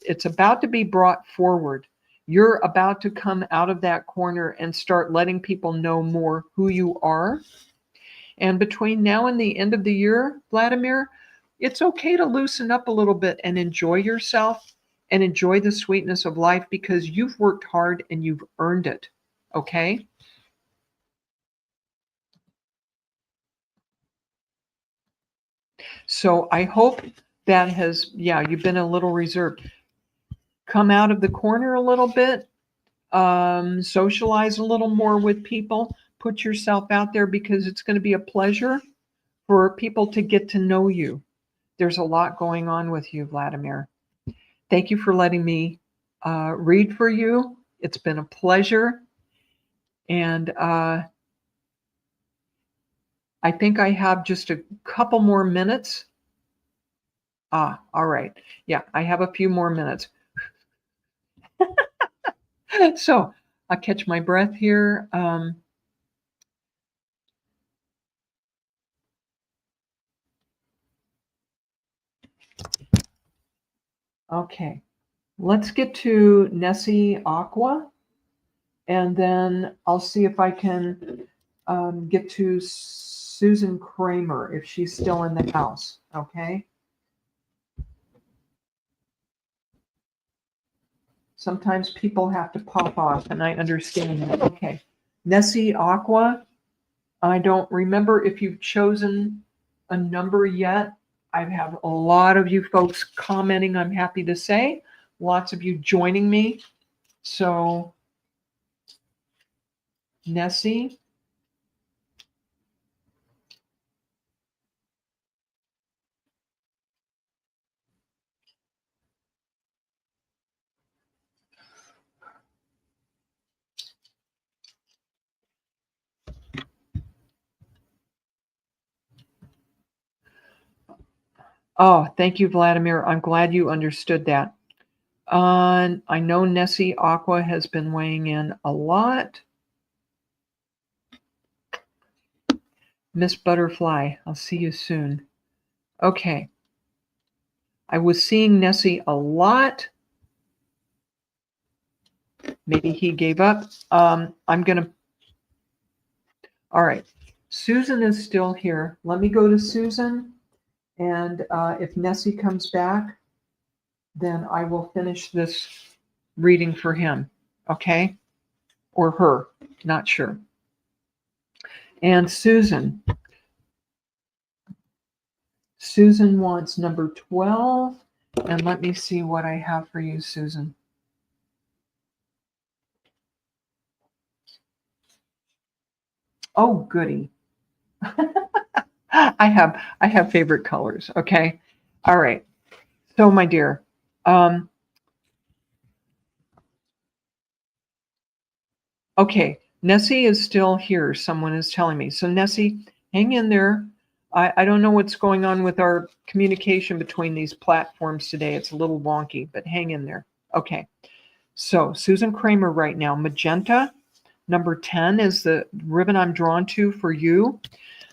it's about to be brought forward. You're about to come out of that corner and start letting people know more who you are. And between now and the end of the year, Vladimir, it's okay to loosen up a little bit and enjoy yourself and enjoy the sweetness of life because you've worked hard and you've earned it. Okay? So I hope that has, you've been a little reserved. Come out of the corner a little bit, socialize a little more with people, put yourself out there because it's going to be a pleasure for people to get to know you. There's a lot going on with you, Vladimir. Thank you for letting me read for you. It's been a pleasure. And I think I have just a couple more minutes. All right. Yeah, I have a few more minutes. So I'll catch my breath here. Okay, let's get to Nessie Aqua, and then I'll see if I can get to Susan Kramer if she's still in the house. Okay. Sometimes people have to pop off, and I understand that. Okay. Nessie Aqua, I don't remember if you've chosen a number yet. I have a lot of you folks commenting, I'm happy to say. Lots of you joining me. So, Nessie. Oh, thank you, Vladimir. I'm glad you understood that. I know Nessie Aqua has been weighing in a lot. Miss Butterfly, I'll see you soon. Okay. I was seeing Nessie a lot. Maybe he gave up. All right. Susan is still here. Let me go to Susan. And if Nessie comes back, then I will finish this reading for him. Okay? Or her. Not sure. And Susan. Susan wants number 12. And let me see what I have for you, Susan. Oh, goody. I have favorite colors. Okay. All right. So, my dear, okay, Nessie is still here. Someone is telling me. So, Nessie, hang in there. I don't know what's going on with our communication between these platforms today. It's a little wonky, but hang in there. Okay. So, Susan Kramer right now. Magenta, number 10 is the ribbon I'm drawn to for you.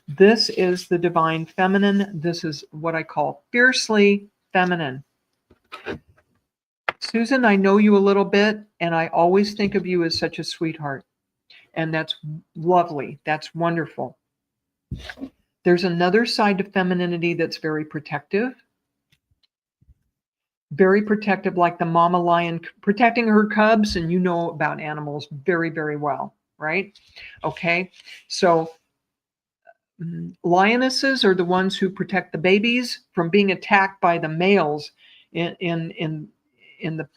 This is the divine feminine. This is what I call fiercely feminine. Susan, I know you a little bit, and I always think of you as such a sweetheart. And that's lovely. That's wonderful. There's another side to femininity that's very protective. Very protective, like the mama lion protecting her cubs, and you know about animals very, very well, right? Okay, so lionesses are the ones who protect the babies from being attacked by the males in the,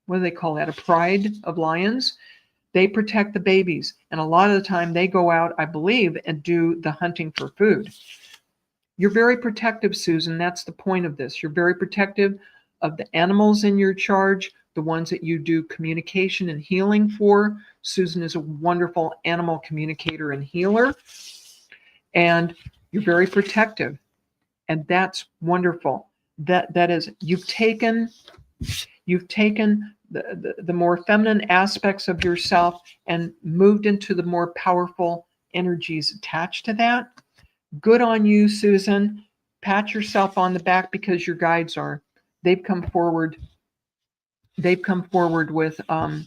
what do they call that, a pride of lions. They protect the babies, and a lot of the time they go out, I believe, and do the hunting for food. You're very protective, Susan. That's the point of this. You're very protective of the animals in your charge, the ones that you do communication and healing for. Susan is a wonderful animal communicator and healer, and you're very protective, and that's wonderful. That is, you've taken the more feminine aspects of yourself and moved into the more powerful energies attached to that. Good on you, Susan. Pat yourself on the back, because your guides are. They've come forward. They've come forward with a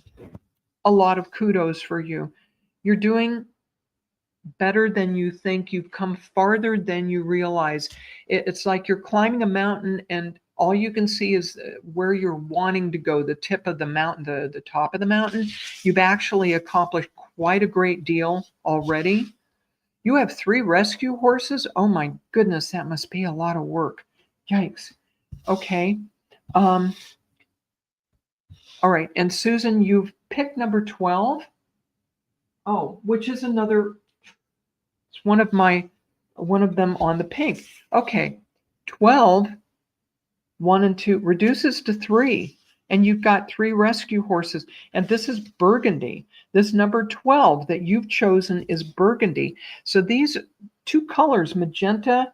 lot of kudos for you. You're doing better than you think. You've come farther than you realize. It's like you're climbing a mountain, and all you can see is where you're wanting to go, the tip of the mountain, the top of the mountain. You've actually accomplished quite a great deal already. You have 3 rescue horses? Oh my goodness, that must be a lot of work. Yikes. Okay. All right. And Susan, you've picked number 12. Oh, which is another, it's one of them on the pink. Okay. 12, 1 and 2 reduces to 3. And you've got 3 rescue horses. And this is burgundy. This number 12 that you've chosen is burgundy. So these 2 colors, magenta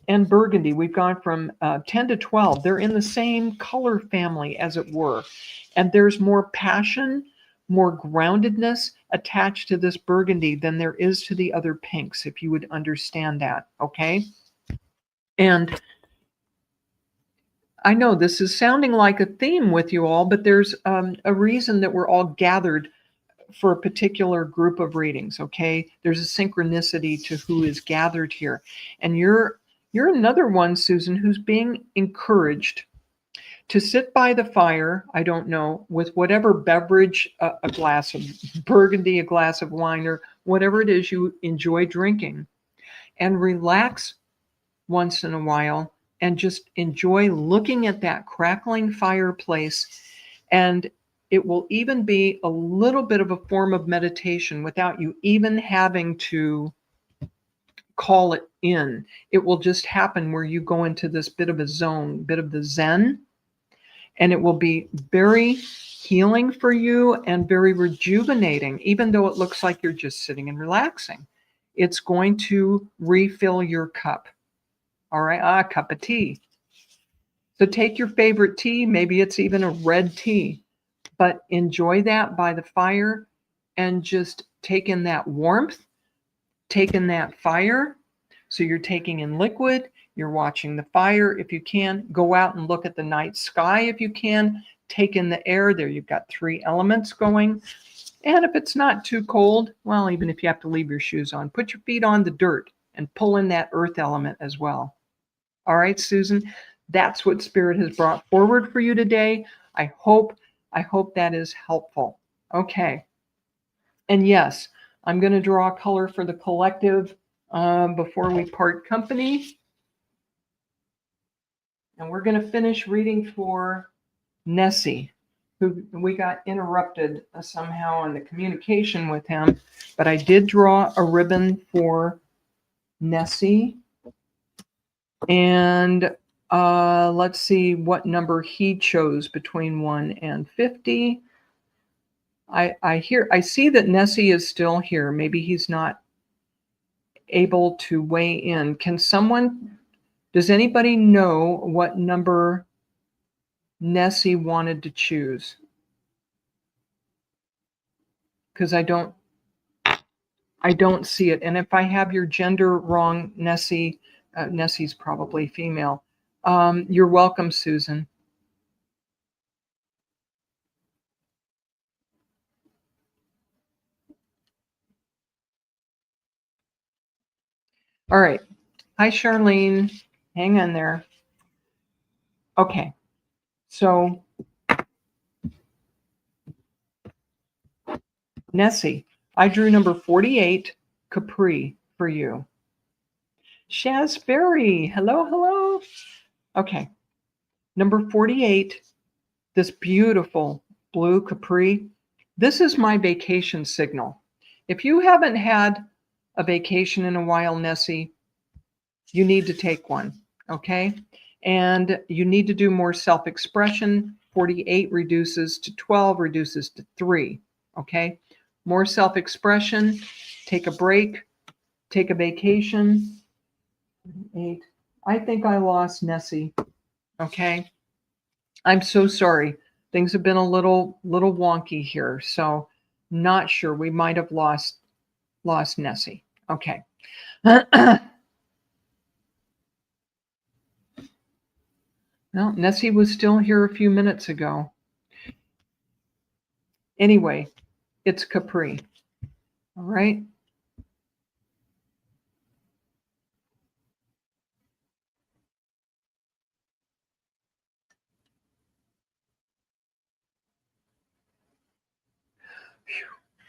and burgundy, we've gone from 10 to 12. They're in the same color family, as it were. And there's more passion, more groundedness attached to this burgundy than there is to the other pinks, if you would understand that, okay? And I know this is sounding like a theme with you all, but there's a reason that we're all gathered for a particular group of readings, okay? There's a synchronicity to who is gathered here. And you're another one, Susan, who's being encouraged to sit by the fire, I don't know, with whatever beverage, a glass of burgundy, a glass of wine, or whatever it is you enjoy drinking, and relax once in a while and just enjoy looking at that crackling fireplace. And it will even be a little bit of a form of meditation without you even having to call it in. It will just happen where you go into this bit of a zone, bit of the Zen, and it will be very healing for you and very rejuvenating, even though it looks like you're just sitting and relaxing. It's going to refill your cup. All right, a cup of tea. So take your favorite tea, maybe it's even a red tea, but enjoy that by the fire and just take in that warmth, take in that fire. So you're taking in liquid, you're watching the fire. If you can, go out and look at the night sky if you can. Take in the air. There you've got 3 elements going. And if it's not too cold, well, even if you have to leave your shoes on, put your feet on the dirt and pull in that earth element as well. All right, Susan, that's what Spirit has brought forward for you today. I hope that is helpful. Okay. And yes, I'm going to draw a color for the collective before we part company. And we're going to finish reading for Nessie, who we got interrupted somehow in the communication with him. But I did draw a ribbon for Nessie. And let's see what number he chose between 1 and 50. I see that Nessie is still here. Maybe he's not able to weigh in. Does anybody know what number Nessie wanted to choose? Because I don't see it. And if I have your gender wrong, Nessie, Nessie's probably female. You're welcome, Susan. All right. Hi, Charlene. Hang in there. Okay. So, Nessie, I drew number 48, Capri, for you. Shaz Berry, hello, hello. Okay, number 48, this beautiful blue Capri. This is my vacation signal. If you haven't had a vacation in a while, Nessie, you need to take one, okay? And you need to do more self-expression. 48 reduces to 12, reduces to 3, okay? More self-expression, take a break, take a vacation. 8. I think I lost Nessie, okay? I'm so sorry. Things have been a little wonky here, so not sure. We might have lost Nessie. Okay. Well, Nessie was still here a few minutes ago. Anyway, it's Capri. All right.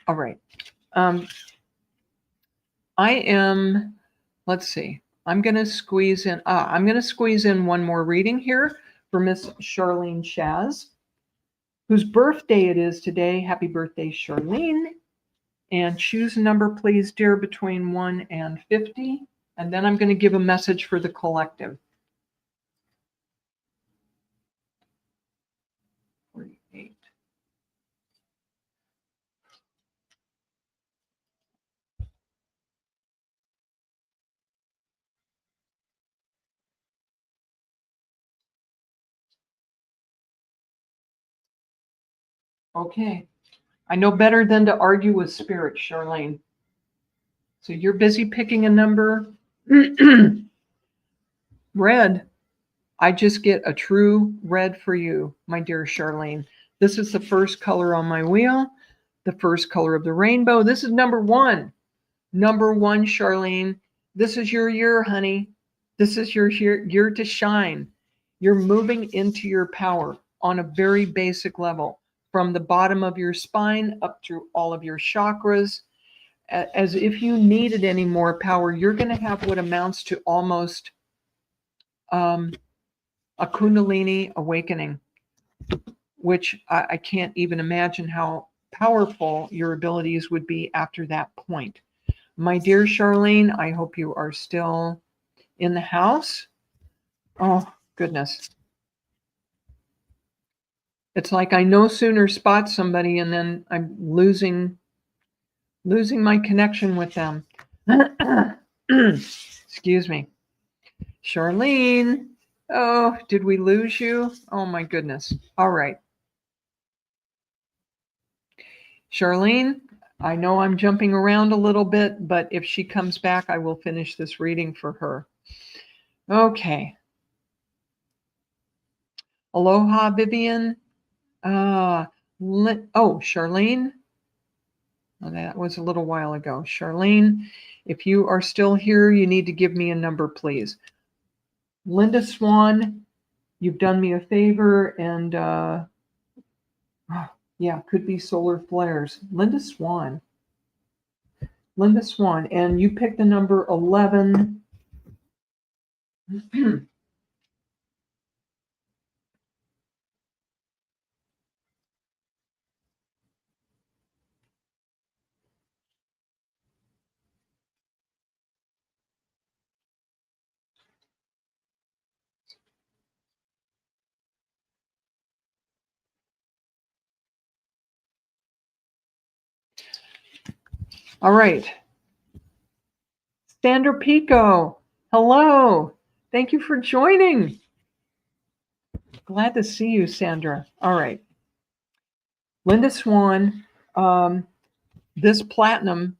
All right. I am, let's see. I'm going to squeeze in one more reading here for Miss Charlene Shaz, whose birthday it is today. Happy birthday, Charlene. And choose a number, please, dear, between 1 and 50. And then I'm going to give a message for the collective. 48. Okay. I know better than to argue with spirit, Charlene. So you're busy picking a number. Red. I just get a true red for you, my dear Charlene. This is the first color on my wheel, the first color of the rainbow. This is number 1. Number 1, Charlene. This is your year, honey. This is your year to shine. You're moving into your power on a very basic level, from the bottom of your spine up through all of your chakras. As if you needed any more power, you're going to have what amounts to almost a Kundalini awakening, which I can't even imagine how powerful your abilities would be after that point. My dear Charlene, I hope you are still in the house. Oh, goodness. It's like I no sooner spot somebody and then I'm losing my connection with them. Excuse me. Charlene. Oh, did we lose you? Oh, my goodness. All right. Charlene, I know I'm jumping around a little bit, but if she comes back, I will finish this reading for her. Okay. Aloha, Vivian. Charlene. Oh, that was a little while ago. Charlene, if you are still here, you need to give me a number, please. Linda Swan, you've done me a favor, and could be solar flares. Linda Swan, and you picked the number 11. All right. Sandra Pico, hello. Thank you for joining. Glad to see you, Sandra. All right. Linda Swan, this platinum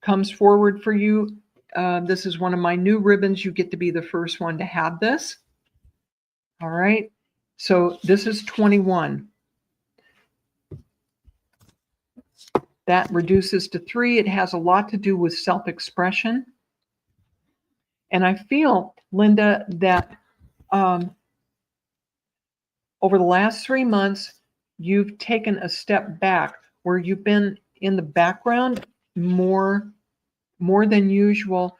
comes forward for you. This is one of my new ribbons. You get to be the first one to have this. All right. So this is 21. That reduces to 3. It has a lot to do with self-expression. And I feel, Linda, that over the last 3 months, you've taken a step back where you've been in the background more than usual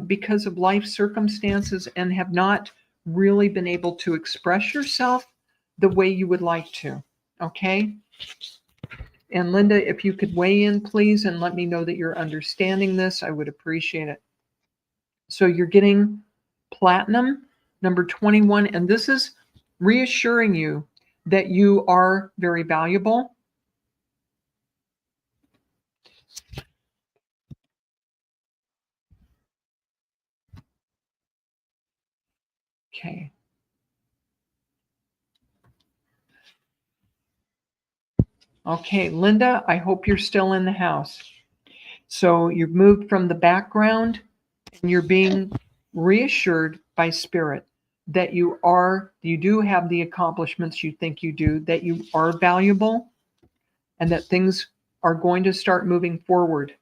because of life circumstances and have not really been able to express yourself the way you would like to. Okay? And Linda, if you could weigh in, please, and let me know that you're understanding this, I would appreciate it. So you're getting platinum, number 21, and this is reassuring you that you are very valuable. Okay. Okay, Linda, I hope you're still in the house. So you've moved from the background and you're being reassured by spirit that you do have the accomplishments you think you do, that you are valuable, and that things are going to start moving forward.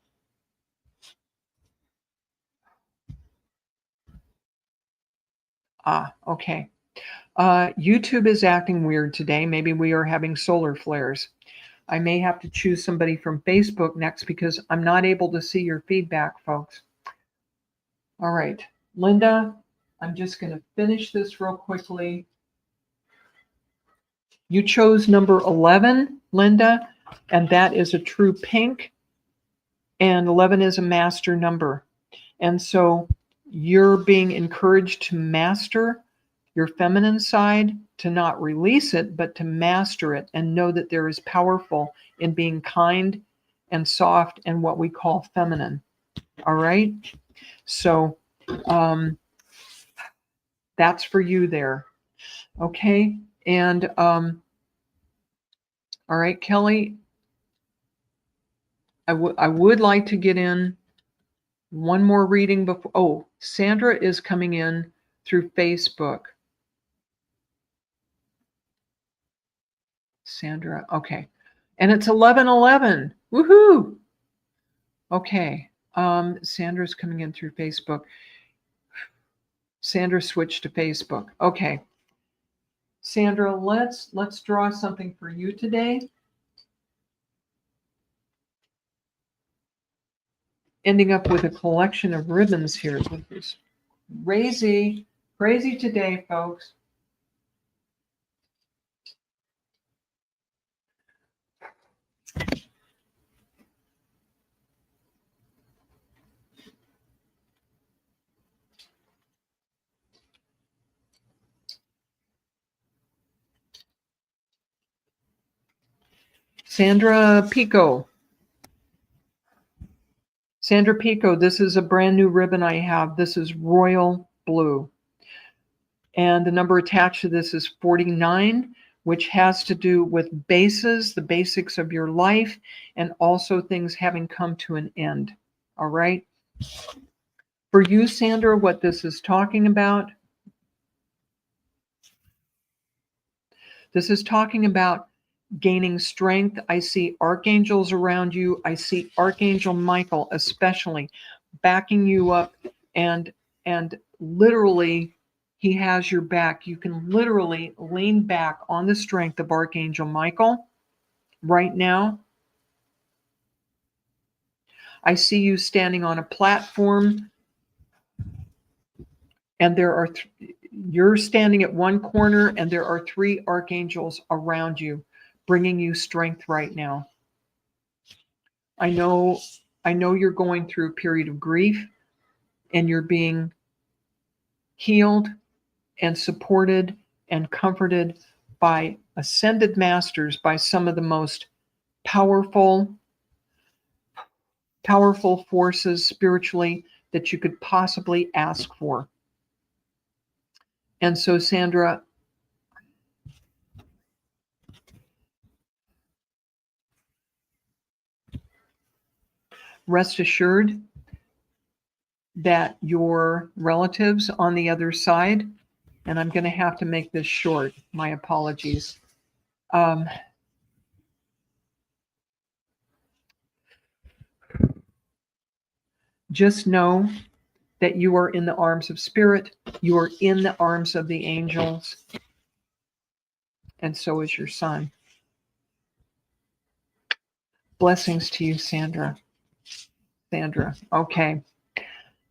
Okay. YouTube is acting weird today. Maybe we are having solar flares. I may have to choose somebody from Facebook next because I'm not able to see your feedback, folks. All right, Linda, I'm just going to finish this real quickly. You chose number 11, Linda, and that is a true pink, and 11 is a master number. And so you're being encouraged to master your feminine side, to not release it, but to master it and know that there is powerful in being kind and soft and what we call feminine. All right? So that's for you there. Okay? And all right, Kelly, I would like to get in one more reading before. Oh, Sandra is coming in through Facebook. Sandra, okay. And it's 11:11. Woohoo! Okay. Sandra's coming in through Facebook. Sandra switched to Facebook. Okay. Sandra, let's draw something for you today. Ending up with a collection of ribbons here. This is crazy today, folks. Sandra Pico. Sandra Pico, this is a brand new ribbon I have. This is royal blue. And the number attached to this is 49, which has to do with bases, the basics of your life, and also things having come to an end. All right? For you, Sandra, what this is talking about, this is talking about gaining strength. I see archangels around you. I see Archangel Michael especially backing you up, and literally he has your back. You can literally lean back on the strength of Archangel Michael right now. I see you standing on a platform, and you're standing at one corner, and there are 3 archangels around you bringing you strength right now. I know you're going through a period of grief, and you're being healed and supported and comforted by ascended masters, by some of the most powerful forces spiritually that you could possibly ask for. And so, Sandra, rest assured that your relatives on the other side, and I'm going to have to make this short, my apologies. Just know that you are in the arms of spirit, you are in the arms of the angels, and so is your son. Blessings to you, Sandra. Okay.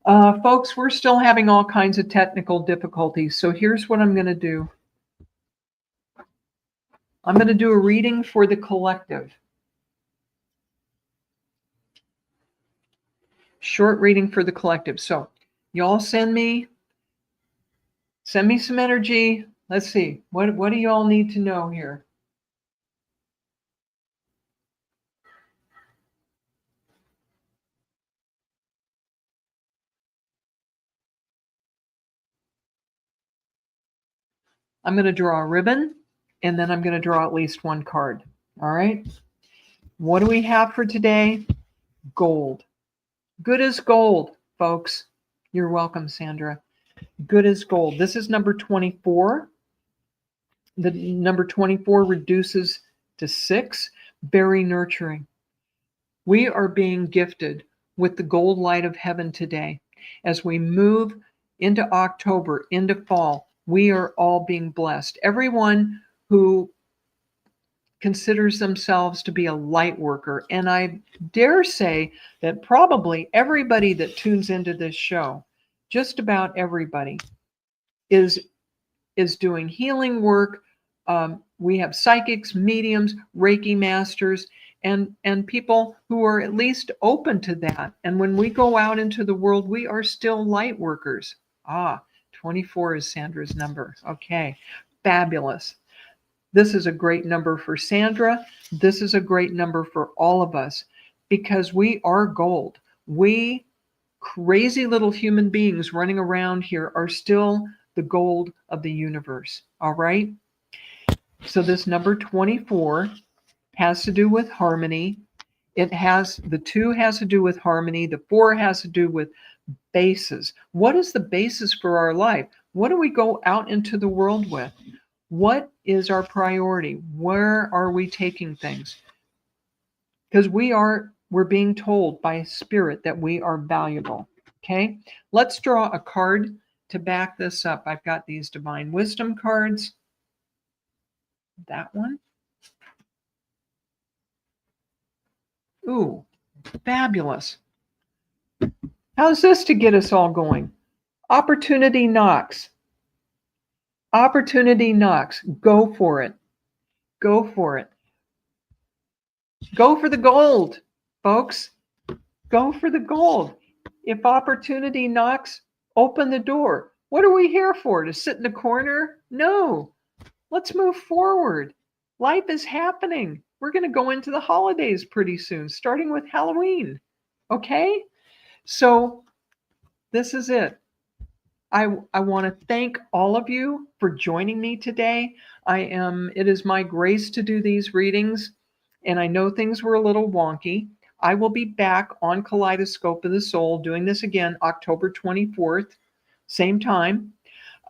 Folks, we're still having all kinds of technical difficulties, so here's what I'm going to do. I'm going to do a reading for the collective. Short reading for the collective. So y'all send me some energy. Let's see. What do y'all need to know here? I'm going to draw a ribbon, and then I'm going to draw at least one card. All right. What do we have for today? Gold. Good as gold, folks. You're welcome, Sandra. Good as gold. This is number 24. The number 24 reduces to 6. Very nurturing. We are being gifted with the gold light of heaven today. As we move into October, into fall, we are all being blessed. Everyone who considers themselves to be a light worker, and I dare say that probably everybody that tunes into this show, just about everybody, is doing healing work. We have psychics, mediums, Reiki masters, and people who are at least open to that. And when we go out into the world, we are still light workers. 24 is Sandra's number. Okay, fabulous. This is a great number for Sandra. This is a great number for all of us because we are gold. We crazy little human beings running around here are still the gold of the universe. All right. So this number 24 has to do with harmony. The 2 has to do with harmony. The 4 has to do with basis. What is the basis for our life? What do we go out into the world with? What is our priority? Where are we taking things? Because we're being told by spirit that we are valuable. Okay, let's draw a card to back this up. I've got these divine wisdom cards. That one. Ooh, fabulous. How's this to get us all going? Opportunity knocks. Opportunity knocks. Go for it. Go for it. Go for the gold, folks. Go for the gold. If opportunity knocks, open the door. What are we here for? To sit in the corner? No. Let's move forward. Life is happening. We're going to go into the holidays pretty soon, starting with Halloween. Okay? So this is it. I want to thank all of you for joining me today. It is my grace to do these readings, and I know things were a little wonky. I will be back on Kaleidoscope of the Soul doing this again October 24th, same time.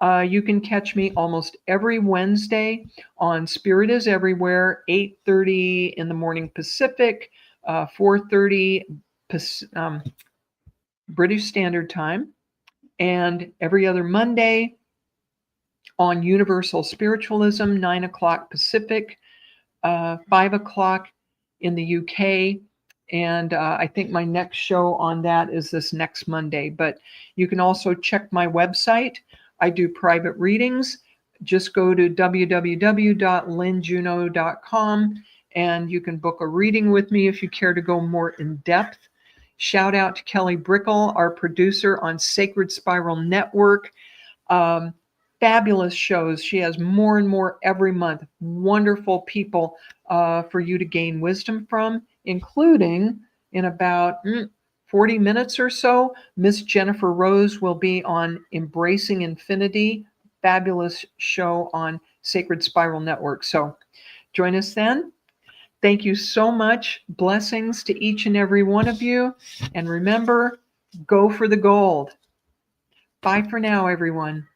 You can catch me almost every Wednesday on Spirit is Everywhere, 8:30 in the morning Pacific, 4:30 British Standard Time, and every other Monday on Universal Spiritualism, 9 o'clock Pacific, 5 o'clock in the UK. And I think my next show on that is this next Monday. But you can also check my website. I do private readings. Just go to www.lynnejuneau.com and you can book a reading with me if you care to go more in depth. Shout out to Kelly Brickle, our producer on Sacred Spiral Network. Fabulous shows. She has more and more every month. Wonderful people for you to gain wisdom from, including in about 40 minutes or so, Miss Jennifer Rose will be on Embracing Infinity. Fabulous show on Sacred Spiral Network. So join us then. Thank you so much. Blessings to each and every one of you. And remember, go for the gold. Bye for now, everyone.